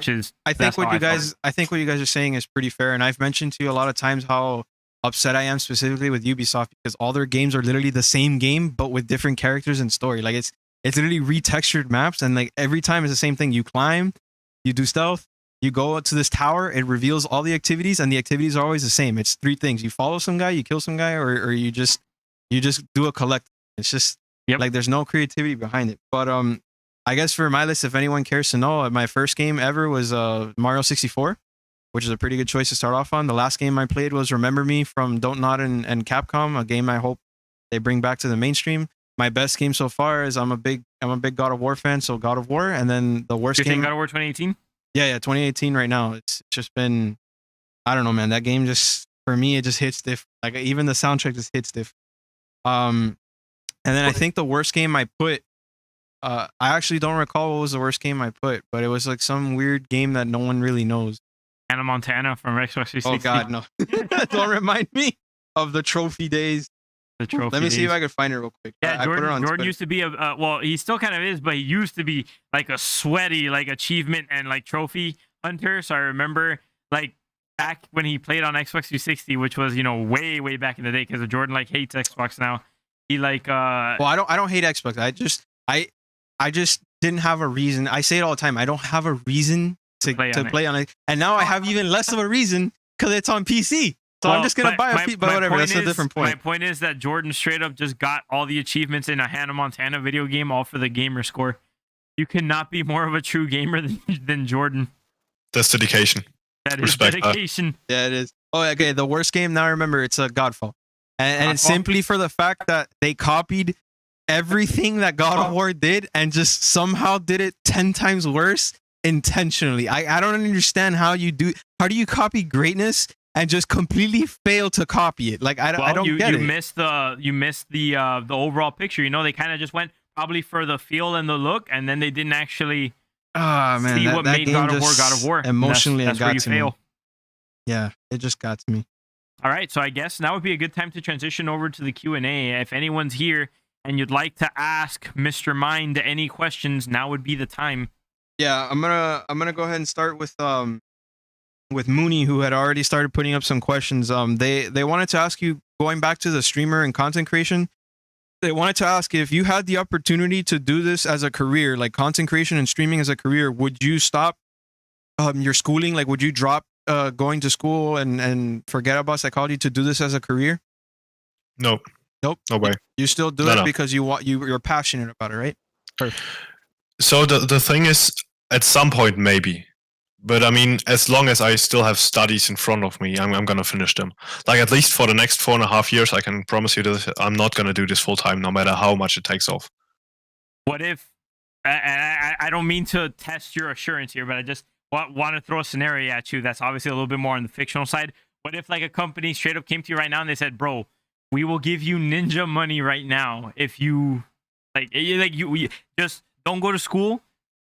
think what you guys are saying is pretty fair, and I've mentioned to you a lot of times how upset I am specifically with Ubisoft because all their games are literally the same game but with different characters and story. Like it's literally retextured maps, and like every time it's the same thing. You climb, you do stealth, you go to this tower, it reveals all the activities, and the activities are always the same. It's three things: you follow some guy, you kill some guy, or you just do a collect. It's just like there's no creativity behind it. But I guess for my list, if anyone cares to know, my first game ever was Mario 64, which is a pretty good choice to start off on. The last game I played was Remember Me from Don't Nod and Capcom, a game I hope they bring back to the mainstream. My best game so far is I'm a big God of War fan, so God of War. And then the worst game, God of War 2018. Yeah, 2018 right now. It's just been, I don't know, man. That game just, for me, it just hits different. Like even the soundtrack just hits different. And then I think the worst game I put, I actually don't recall what was the worst game I put, but it was like some weird game that no one really knows. Hannah Montana from Xbox 360. Oh God, no! Don't remind me of the trophy days. The trophy. Let me see if I can find it real quick. Yeah, Jordan used to be well, he still kind of is, but he used to be like a sweaty like achievement and like trophy hunter. So I remember like back when he played on Xbox 360, which was way back in the day, because Jordan like hates Xbox now. He like well, I don't hate Xbox. I just didn't have a reason. I say it all the time. I don't have a reason to play on it, and now I have even less of a reason because it's on PC. So I'm just gonna buy a but whatever. That's a different point. My point is that Jordan straight up just got all the achievements in a Hannah Montana video game, all for the gamer score. You cannot be more of a true gamer than Jordan. That's dedication. That is dedication. Yeah, it is. Oh, okay. The worst game now. Remember, it's a Godfall, and it's simply for the fact that they copied everything that God of War did and just somehow did it 10 times worse intentionally. I don't understand how you do. How do you copy greatness and just completely fail to copy it? Like I don't get it. You missed the overall picture. You know, they kind of just went probably for the feel and the look, and then they didn't actually see what made God of War. Emotionally, that's where you fail. Me. Yeah, it just got to me. All right, so I guess now would be a good time to transition over to the Q&A. If anyone's here and you'd like to ask Mr. Mynd any questions, now would be the time. Yeah, I'm gonna go ahead and start with Mooney, who had already started putting up some questions. They wanted to ask you, going back to the streamer and content creation, they wanted to ask if you had the opportunity to do this as a career, like content creation and streaming as a career, would you stop your schooling? Like, would you drop going to school and forget about psychology to do this as a career? Nope. No way. You still do it because you're passionate about it, right? Perfect. So the thing is, at some point maybe, but I mean, as long as I still have studies in front of me, I'm gonna finish them. Like, at least for the next 4.5 years, I can promise you that I'm not gonna do this full time, no matter how much it takes off. What if? I don't mean to test your assurance here, but I just want to throw a scenario at you that's obviously a little bit more on the fictional side. What if like a company straight up came to you right now and they said, "Bro, we will give you ninja money right now if you you just don't go to school.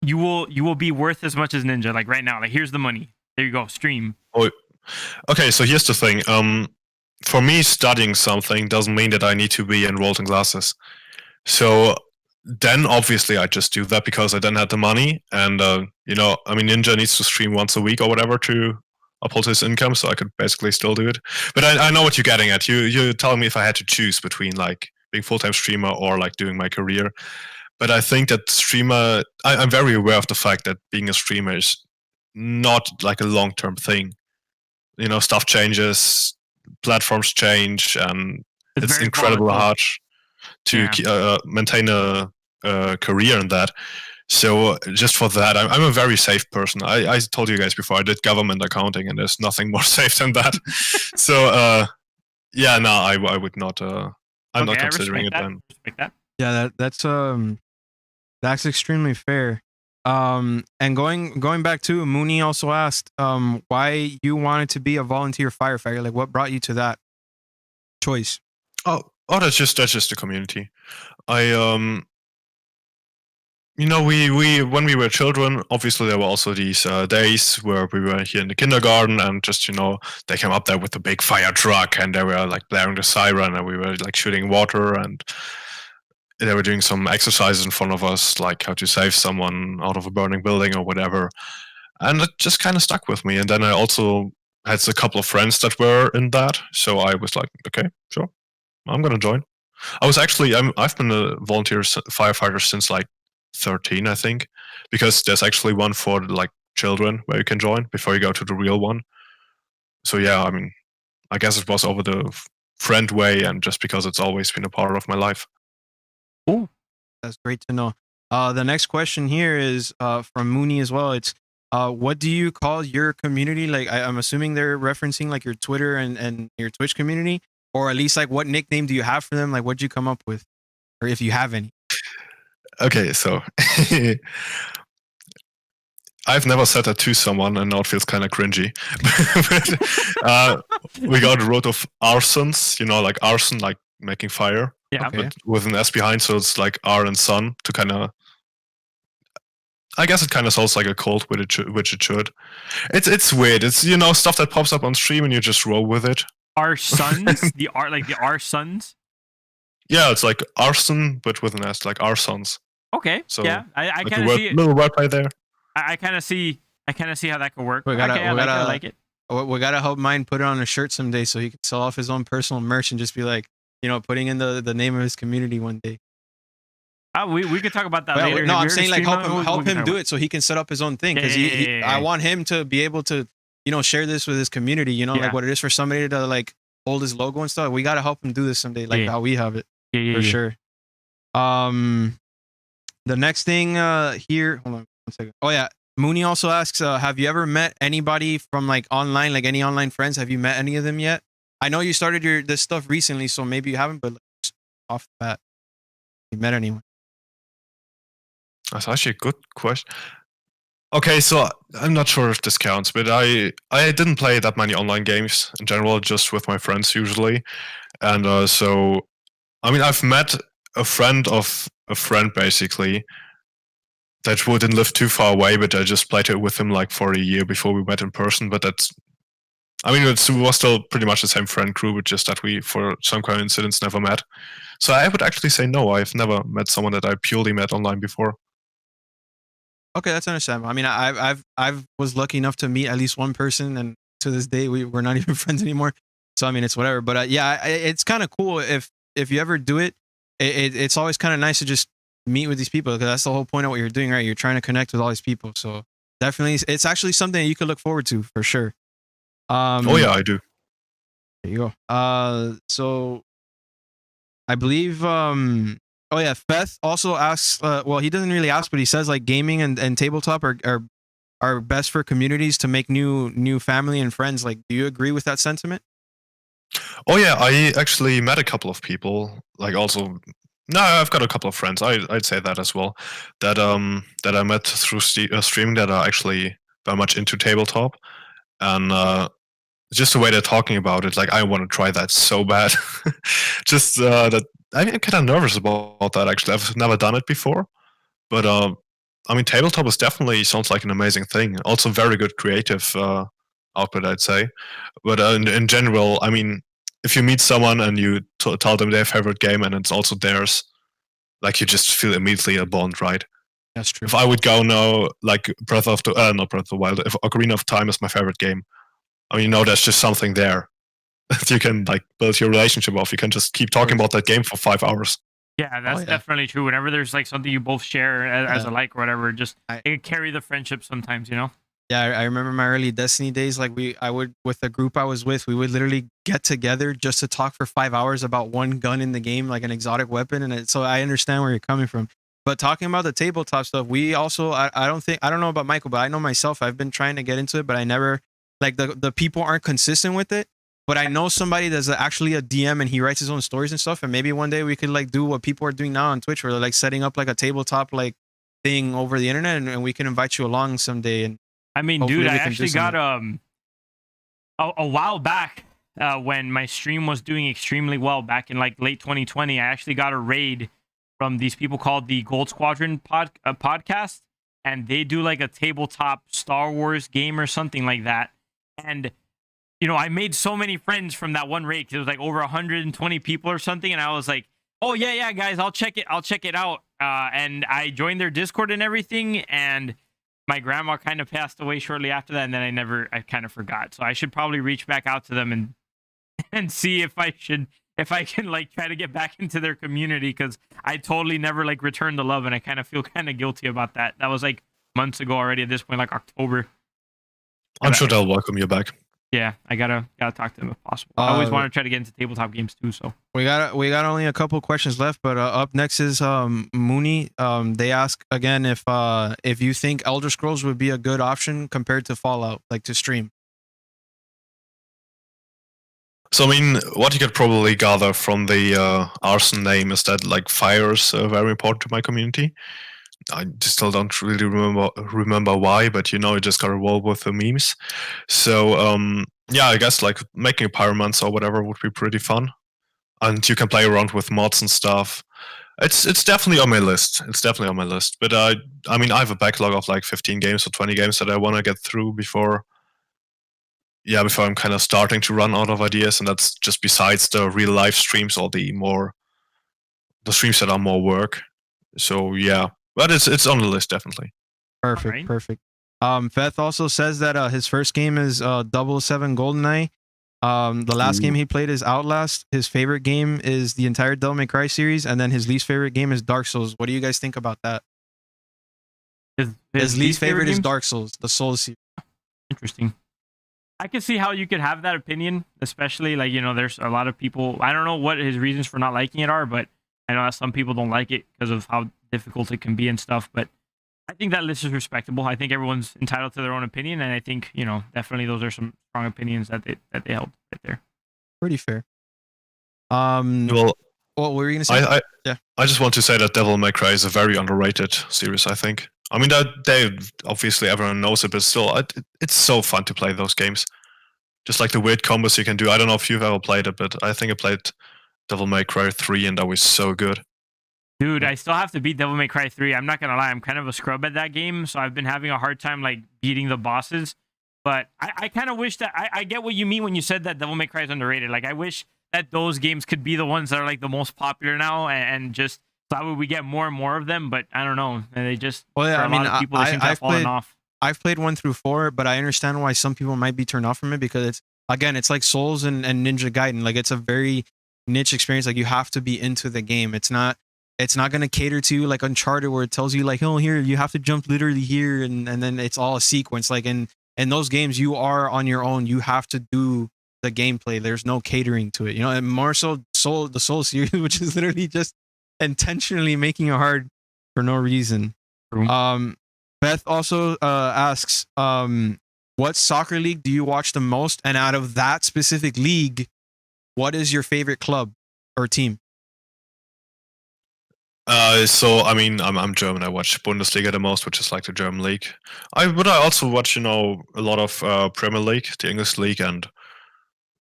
You will be worth as much as ninja. Like right now, like here's the money. There you go. Stream." Oh, okay. So here's the thing. For me, studying something doesn't mean that I need to be enrolled in classes. So then obviously I just do that because I then had the money, and you know, I mean, Ninja needs to stream once a week or whatever to uphold his income, so I could basically still do it. But I know what you're getting at. You're telling me if I had to choose between like being full-time streamer or like doing my career. But I think that streamer, I'm very aware of the fact that being a streamer is not like a long-term thing. You know, stuff changes, platforms change, and it's incredibly hard to maintain a career in that. So just for that, I'm a very safe person. I told you guys before, I did government accounting, and there's nothing more safe than that. So yeah, no, I would not. I'm not considering it then. Yeah, that's extremely fair. And going back to Mooney also asked why you wanted to be a volunteer firefighter. Like, what brought you to that choice? Oh, that's just the community. You know, we when we were children, obviously there were also these days where we were here in the kindergarten, and just, you know, they came up there with a big fire truck, and they were like blaring the siren, and we were like shooting water, and they were doing some exercises in front of us, like how to save someone out of a burning building or whatever. And it just kind of stuck with me. And then I also had a couple of friends that were in that, so I was like, okay, sure, I'm gonna join. I've been a volunteer firefighter since like 13, I think, because there's actually one for like children where you can join before you go to the real one. So yeah, I mean, I guess it was over the friend way, and just because it's always been a part of my life. Cool. That's great to know. The next question here is from Mooney as well. It's what do you call your community? Like, I'm assuming they're referencing like your Twitter and your Twitch community, or at least like what nickname do you have for them? Like, what'd you come up with, or if you have any? Okay, so I've never said that to someone, and now it feels kind of cringy. But, we got a road of arsons, you know, like arson, like making fire. Yeah, okay. But with an S behind, so it's like R and Sun to kind of. I guess it kind of sounds like a cult, which it should. It's weird. It's, you know, stuff that pops up on stream and you just roll with it. Our sons, the our sons. Yeah, it's like arson, but with an S, like our sons. Okay. So yeah, I like kind of see it. Little wordplay there. I kind of see how that could work. I like it. We gotta help Mynd put it on a shirt someday so he can sell off his own personal merch and just be like, you know, putting in the name of his community one day. We could talk about that Well, later. no, Have you I'm heard saying of like stream help him level? help We can him talk do about it so he can set up his own thing because Yeah. I want him to be able to share this with his community. You know, Yeah. like what it is for somebody to like hold his logo and stuff. We got to help him do this someday, like Yeah. how we have it Yeah. for sure. The next thing here, hold on one second. Oh yeah, Mooney also asks, have you ever met anybody from like online, like any online friends? Have you met any of them yet? I know you started this stuff recently, so maybe you haven't, but like, just off the bat, you met anyone? That's actually a good question. Okay, so I'm not sure if this counts, but I didn't play that many online games in general, just with my friends usually, and so I mean I've met a friend of a friend basically that wouldn't live too far away, but I just played it with him like for a year before we met in person. But that's, I mean, it was still pretty much the same friend group, but just that we, for some coincidence, never met. So I would actually say no. I've never met someone that I purely met online before. Okay, that's understandable. I mean, I've was lucky enough to meet at least one person, and to this day we're not even friends anymore. So I mean, it's whatever. But yeah, it's kind of cool if you ever do it. It's always kind of nice to just meet with these people because that's the whole point of what you're doing, right? You're trying to connect with all these people. So definitely, it's actually something you could look forward to for sure. Oh yeah, I do. There you go. So I believe oh yeah, Feth also asks well, he doesn't really ask, but he says like gaming and tabletop are best for communities to make new family and friends. Like, do you agree with that sentiment? Oh yeah, I actually met a couple of people. Like also, no, I've got a couple of friends. I'd say that as well. That that I met through streaming that are actually very much into tabletop, and just the way they're talking about it, like I want to try that so bad. Just that I'm kind of nervous about that. Actually, I've never done it before, but I mean, tabletop is definitely sounds like an amazing thing. Also, very good creative output, I'd say. But in general, I mean, if you meet someone and you tell them their favorite game and it's also theirs, like you just feel immediately a bond, right? That's true. If I would go now, like Breath of the not Breath of the Wild, if Ocarina of Time is my favorite game, I mean, there's just something there that you can like build your relationship off. You can just keep talking about that game for 5 hours. Yeah, that's definitely true. Whenever there's like something you both share as a like or whatever, just it can carry the friendship sometimes, you know? Yeah, I remember my early Destiny days. Like I would, with the group I was with, we would literally get together just to talk for 5 hours about one gun in the game, like an exotic weapon. And so I understand where you're coming from. But talking about the tabletop stuff, we also, I don't know about Michael, but I know myself, I've been trying to get into it, but I never, like the people aren't consistent with it. But I know somebody that's actually a DM and he writes his own stories and stuff. And maybe one day we could like do what people are doing now on Twitch, where they're like setting up like a tabletop like thing over the internet, and we can invite you along someday. And I mean, dude, I actually got a while back when my stream was doing extremely well back in like late 2020. I actually got a raid from these people called the Gold Squadron podcast, and they do like a tabletop Star Wars game or something like that. And you know, I made so many friends from that one raid because it was like over 120 people or something, and I was like, "Oh yeah, guys, I'll check it out." And I joined their Discord and everything, and my grandma kind of passed away shortly after that, and then I kind of forgot. So I should probably reach back out to them and see if I can like try to get back into their community, because I totally never like returned the love, and I kind of feel kind of guilty about that. That was like months ago already at this point, like October. I'm sure they'll welcome you back. Yeah, I gotta talk to them if possible. I always want to try to get into tabletop games too. So we got only a couple questions left, but up next is Mooney. They ask again if you think Elder Scrolls would be a good option compared to Fallout, like to stream. So I mean, what you could probably gather from the Arson name is that like fire is very important to my community. I still don't really remember why, but you know, you just gotta roll with the memes. So yeah, I guess like making a pyromancer or whatever would be pretty fun, and you can play around with mods and stuff. It's definitely on my list. It's definitely on my list. But I mean, I have a backlog of like 15 games or 20 games that I want to get through before I'm kind of starting to run out of ideas, and that's just besides the real live streams or the streams that are more work. So yeah. But it's on the list, definitely. Perfect. Feth also says that his first game is 007 GoldenEye. The last game he played is Outlast. His favorite game is the entire Devil May Cry series, and then his least favorite game is Dark Souls. What do you guys think about that? His least favorite is Dark Souls, the Souls series. Interesting. I can see how you could have that opinion, especially like, there's a lot of people. I don't know what his reasons for not liking it are, but I know that some people don't like it because of how difficult it can be and stuff. But I think that list is respectable. I think everyone's entitled to their own opinion, and I think definitely those are some strong opinions that they held right there. Pretty fair. Well, what were you gonna say? I just want to say that Devil May Cry is a very underrated series. I think. I mean, obviously everyone knows it, but still, it's so fun to play those games. Just like the weird combos you can do. I don't know if you've ever played it, but I think I played Devil May Cry 3, and that was so good. Dude, I still have to beat Devil May Cry 3. I'm not gonna lie, I'm kind of a scrub at that game, so I've been having a hard time like beating the bosses. But I kind of wish that I get what you mean when you said that Devil May Cry is underrated. Like, I wish that those games could be the ones that are like the most popular now, and just that way we get more and more of them. But I don't know, and they just a lot of people they seem to have fallen off. I've played 1 through 4, but I understand why some people might be turned off from it, because it's like Souls and Ninja Gaiden. Like, it's a very niche experience. Like, you have to be into the game. It's not going to cater to you like Uncharted, where it tells you like, oh, here you have to jump literally here, and then it's all a sequence. Like in those games, you are on your own. You have to do the gameplay. There's no catering to it, and more so the Soul series, which is literally just intentionally making it hard for no reason. Beth also asks, what soccer league do you watch the most? And out of that specific league, what is your favorite club or team? So I mean, I'm German. I watch Bundesliga the most, which is like the German league. I also watch, a lot of Premier League, the English league, and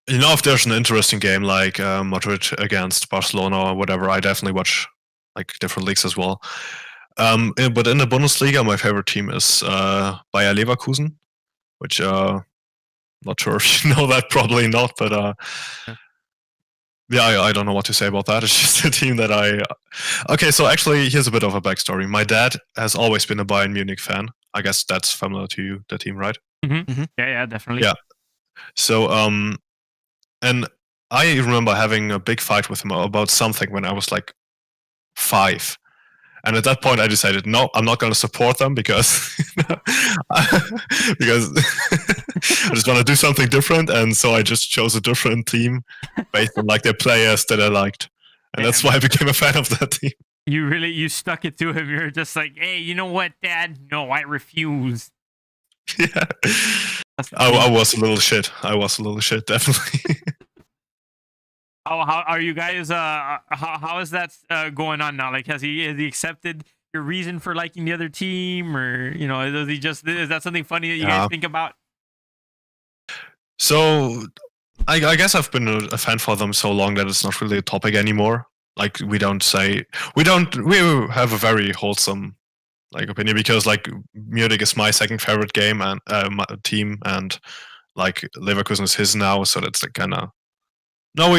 if there's an interesting game like Madrid against Barcelona or whatever, I definitely watch like different leagues as well. But in the Bundesliga, my favorite team is Bayer Leverkusen, which not sure if you know that, probably not, but yeah, I don't know what to say about that. It's just a team that Okay, so actually, here's a bit of a backstory. My dad has always been a Bayern Munich fan. I guess that's familiar to you, the team, right? Mm-hmm. Yeah, definitely. Yeah. So, and I remember having a big fight with him about something when I was like 5. And at that point, I decided, no, I'm not going to support them because because I just want to do something different. And so I just chose a different team based on like their players that I liked. And that's why I became a fan of that team. You stuck it to him. You're just like, hey, you know what, Dad? No, I refuse. Yeah. I was a little shit. Definitely. How are you guys? How is that going on now? Like, has he accepted your reason for liking the other team, or does he just is that something funny that you guys think about? So, I guess I've been a fan for them so long that it's not really a topic anymore. Like, we have a very wholesome like opinion, because like Munich is my second favorite game and my team, and like Leverkusen is his now, so that's like kind of. No,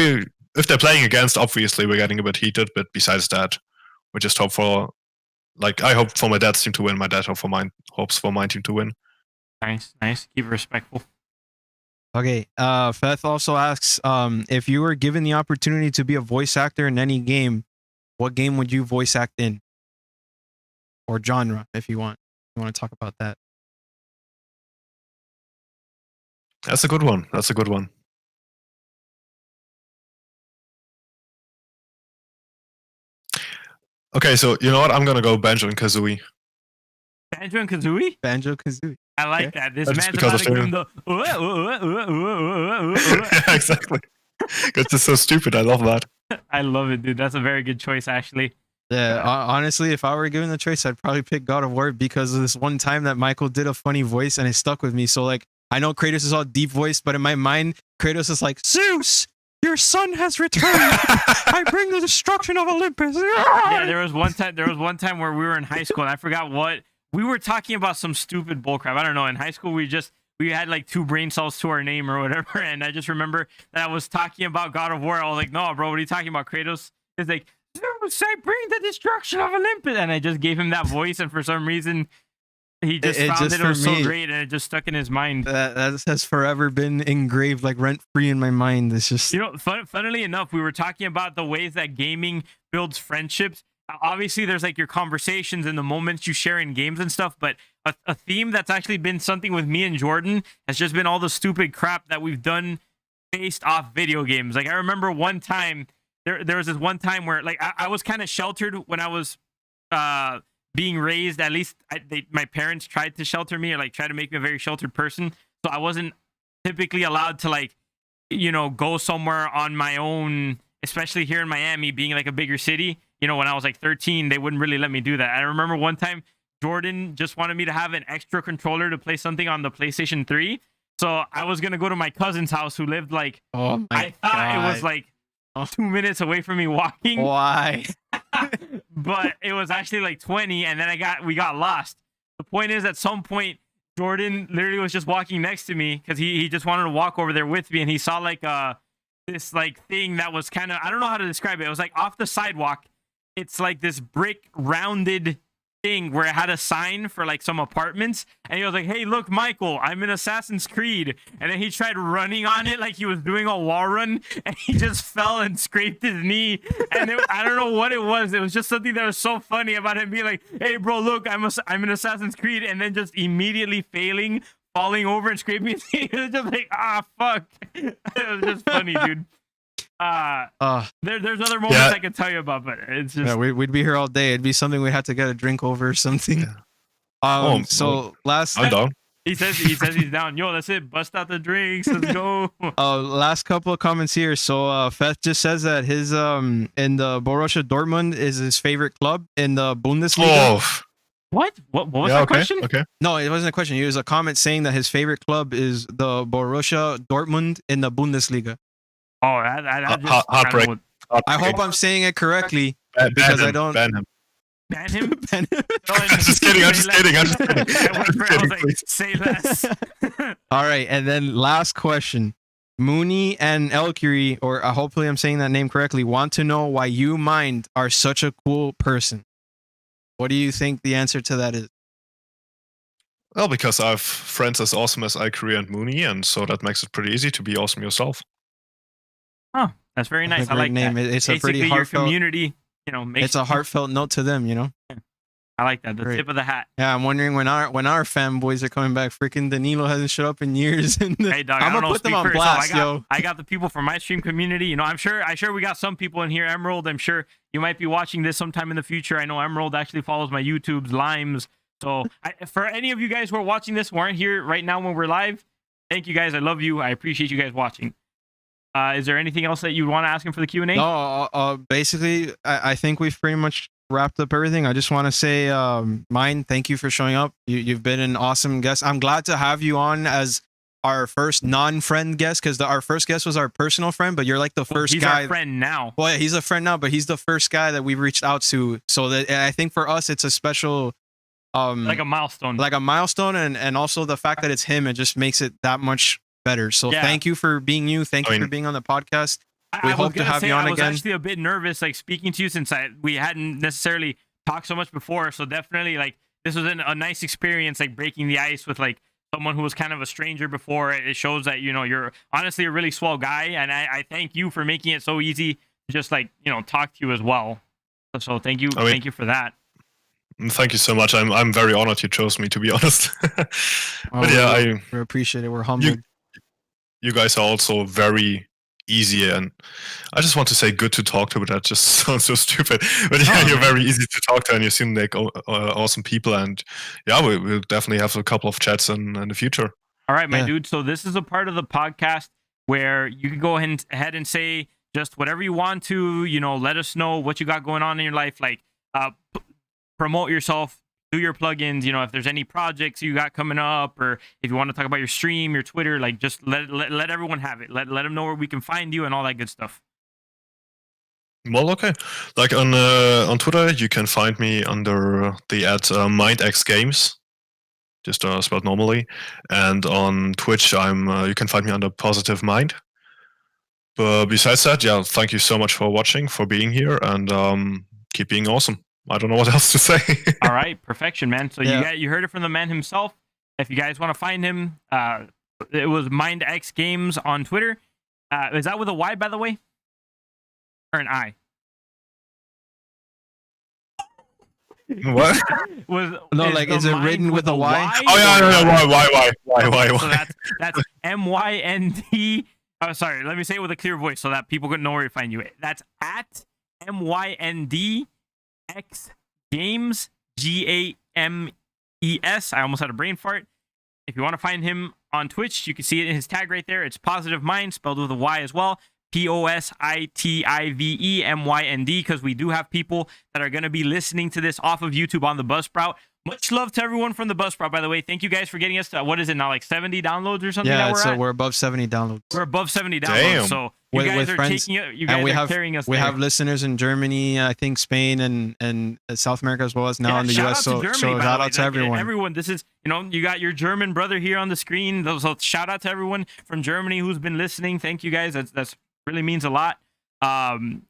if they're playing against, obviously we're getting a bit heated, but besides that, we just hope for, like, I hope for my dad's team to win, my dad hopes for my team to win. Nice. Keep it respectful. Okay, Feth also asks, if you were given the opportunity to be a voice actor in any game, what game would you voice act in? Or genre, if you want. You want to talk about that? That's a good one. Okay, so you know what? I'm gonna go Banjo and Kazooie. Banjo and Kazooie? Banjo Kazooie. I like that. This That's man's because about to of give him the. Yeah, exactly. It's just so stupid. I love that. I love it, dude. That's a very good choice, actually. Yeah, honestly, if I were given the choice, I'd probably pick God of War, because of this one time that Michael did a funny voice and it stuck with me. So, like, I know Kratos is all deep voiced, but in my mind, Kratos is like, Zeus, your son has returned. I bring the destruction of Olympus. Yeah, there was one time where we were in high school, and I forgot what we were talking about. Some stupid bullcrap. I don't know. In high school, we had like 2 brain cells to our name or whatever, and I just remember that I was talking about God of War. I was like, no, bro, what are you talking about? Kratos is like, Zeus, I bring the destruction of Olympus, and I just gave him that voice, and for some reason, he just It found just it for was so me- great and it just stuck in his mind. That has forever been engraved, like rent free in my mind. It's just You know, funnily enough, we were talking about the ways that gaming builds friendships. Obviously, there's like your conversations and the moments you share in games and stuff, but a theme that's actually been something with me and Jordan has just been all the stupid crap that we've done based off video games. Like I remember one time, there was this one time where like I was kind of sheltered when I was being raised. At least my parents tried to shelter me or like try to make me a very sheltered person. So I wasn't typically allowed to like, you know, go somewhere on my own, especially here in Miami, being like a bigger city. You know, when I was like 13, they wouldn't really let me do that. I remember one time Jordan just wanted me to have an extra controller to play something on the PlayStation 3. So I was gonna go to my cousin's house who lived like I thought it was like 2 minutes away from me walking. why? But it was actually like 20, and then we got lost. The point is, at some point, Jordan literally was just walking next to me because he just wanted to walk over there with me, and he saw like this like thing that was kind of, I don't know how to describe it. It was like off the sidewalk. It's like this brick rounded thing where it had a sign for like some apartments, and he was like, "Hey, look, Michael, I'm in Assassin's Creed." And then he tried running on it like he was doing a wall run, and he just fell and scraped his knee. And I don't know what it was. It was just something that was so funny about him being like, "Hey, bro, look, I'm in Assassin's Creed," and then just immediately failing, falling over and scraping his knee. It was just like, fuck. It was just funny, dude. There's other moments I can tell you about, but it's just we'd be here all day. It'd be something we'd have to get a drink over or something. Yeah. Last I'm down. he says he's down. Yo, that's it. Bust out the drinks. Let's go. Last couple of comments here. So Feth just says that his in the Borussia Dortmund is his favorite club in the Bundesliga. Oh, What was that question? Okay. No, it wasn't a question. It was a comment saying that his favorite club is the Borussia Dortmund in the Bundesliga. Oh, that just Heartbreak. kinda I hope I'm saying it correctly Ban because him, I don't ban him. ban him. ban him. I'm just kidding, I'm just kidding. I was like, please. say less. All right, and then last question. Mooney and Elcury, or hopefully I'm saying that name correctly, want to know why you, Mynd, are such a cool person. What do you think the answer to that is? Well, because I have friends as awesome as Ikari and Mooney, and so that makes it pretty easy to be awesome yourself. Oh, that's very nice. A I great like name. that. It's a Basically, pretty your heartfelt. community. You know, makes It's a heartfelt note to them. You know. I like that. The Great. tip of the hat. Yeah, I'm wondering when our fanboys are coming back. Freaking Danilo hasn't showed up in years. Hey, dog, I'm I don't gonna know, put them speak on for yourself. blast, yo. I got the people from my stream community. You know, I'm sure we got some people in here. Emerald, I'm sure you might be watching this sometime in the future. I know Emerald actually follows my YouTube's Limes. So for any of you guys who are watching this, who aren't here right now when we're live, thank you guys. I love you. I appreciate you guys watching. Is there anything else that you want to ask him for the Q&A? No, basically, I think we've pretty much wrapped up everything. I just want to say, Mynd, thank you for showing up. You've been an awesome guest. I'm glad to have you on as our first non-friend guest, because our first guest was our personal friend, but you're like the first he's guy. Our friend now. Well, yeah, he's a friend now, but he's the first guy that we've reached out to. So that I think for us, it's a special, like a milestone. and also the fact that it's him, it just makes it that much better. So thank you for being you. Thank you for being on the podcast. We hope to have you on again. I was actually a bit nervous, like speaking to you, since we hadn't necessarily talked so much before. So definitely, like, this was a nice experience, like breaking the ice with like someone who was kind of a stranger before. It shows that, you know, you're honestly a really swell guy, and I thank you for making it so easy to just like, you know, talk to you as well. So thank you, thank you for that. Thank you so much. I'm very honored you chose me, to be honest. But we appreciate it. We're humbled. You guys are also very easy, and I just want to say good to talk to, but that just sounds so stupid. But yeah, you're very easy to talk to, and you seem like awesome people, and yeah, we'll definitely have a couple of chats in the future. All right, my dude. So this is a part of the podcast where you can go ahead and say just whatever you want to, you know, let us know what you got going on in your life, like promote yourself, do your plugins, you know, if there's any projects you got coming up, or if you want to talk about your stream, your Twitter, like just let everyone have it. Let them know where we can find you and all that good stuff. Well, okay. Like on Twitter, you can find me under the @MyndXGames, just spelled normally, and on Twitch, you can find me under Positive Mind. But besides that, yeah, thank you so much for watching, for being here, and keep being awesome. I don't know what else to say. All right, perfection, man. So Yeah. you heard it from the man himself. If you guys want to find him, it was MyndX Games on Twitter. Is that with a Y, by the way, or an I? What? No, like, is it written with a Y? Oh yeah, no, why? So that's MYND. Oh, sorry. Let me say it with a clear voice so that people can know where to find you. That's at MYNDX Games GAMES. I almost had a brain fart. If you want to find him on Twitch, you can see it in his tag right there. It's Positive Mind, spelled with a Y as well. POSITIVEMYND, because we do have people that are going to be listening to this off of YouTube on the Buzzsprout. Much love to everyone from the Buzzsprout, by the way. Thank you guys for getting us to, what is it now, like 70 downloads or something? Yeah, that so we're above 70 downloads. We're above 70 downloads. Damn. So you With guys are friends. taking it. You guys are carrying us. We there. have listeners in Germany, I think Spain and South America as well as now in the shout US. out to So Germany, by shout the out way. to everyone. Everyone, this is, you got your German brother here on the screen. So shout out to everyone from Germany who's been listening. Thank you guys. That's really means a lot. And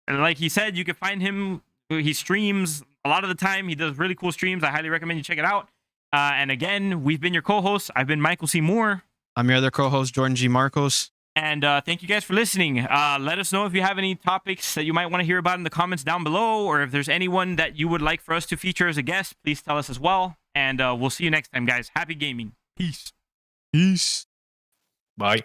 like he said, you can find him. He streams a lot of the time. He does really cool streams. I highly recommend you check it out. And again, we've been your co-hosts. I've been Michael C. Moore. I'm your other co-host, Jordan G. Marcos. And thank you guys for listening. Let us know if you have any topics that you might want to hear about in the comments down below, or if there's anyone that you would like for us to feature as a guest, please tell us as well. And we'll see you next time, guys. Happy gaming. Peace. Peace. Bye.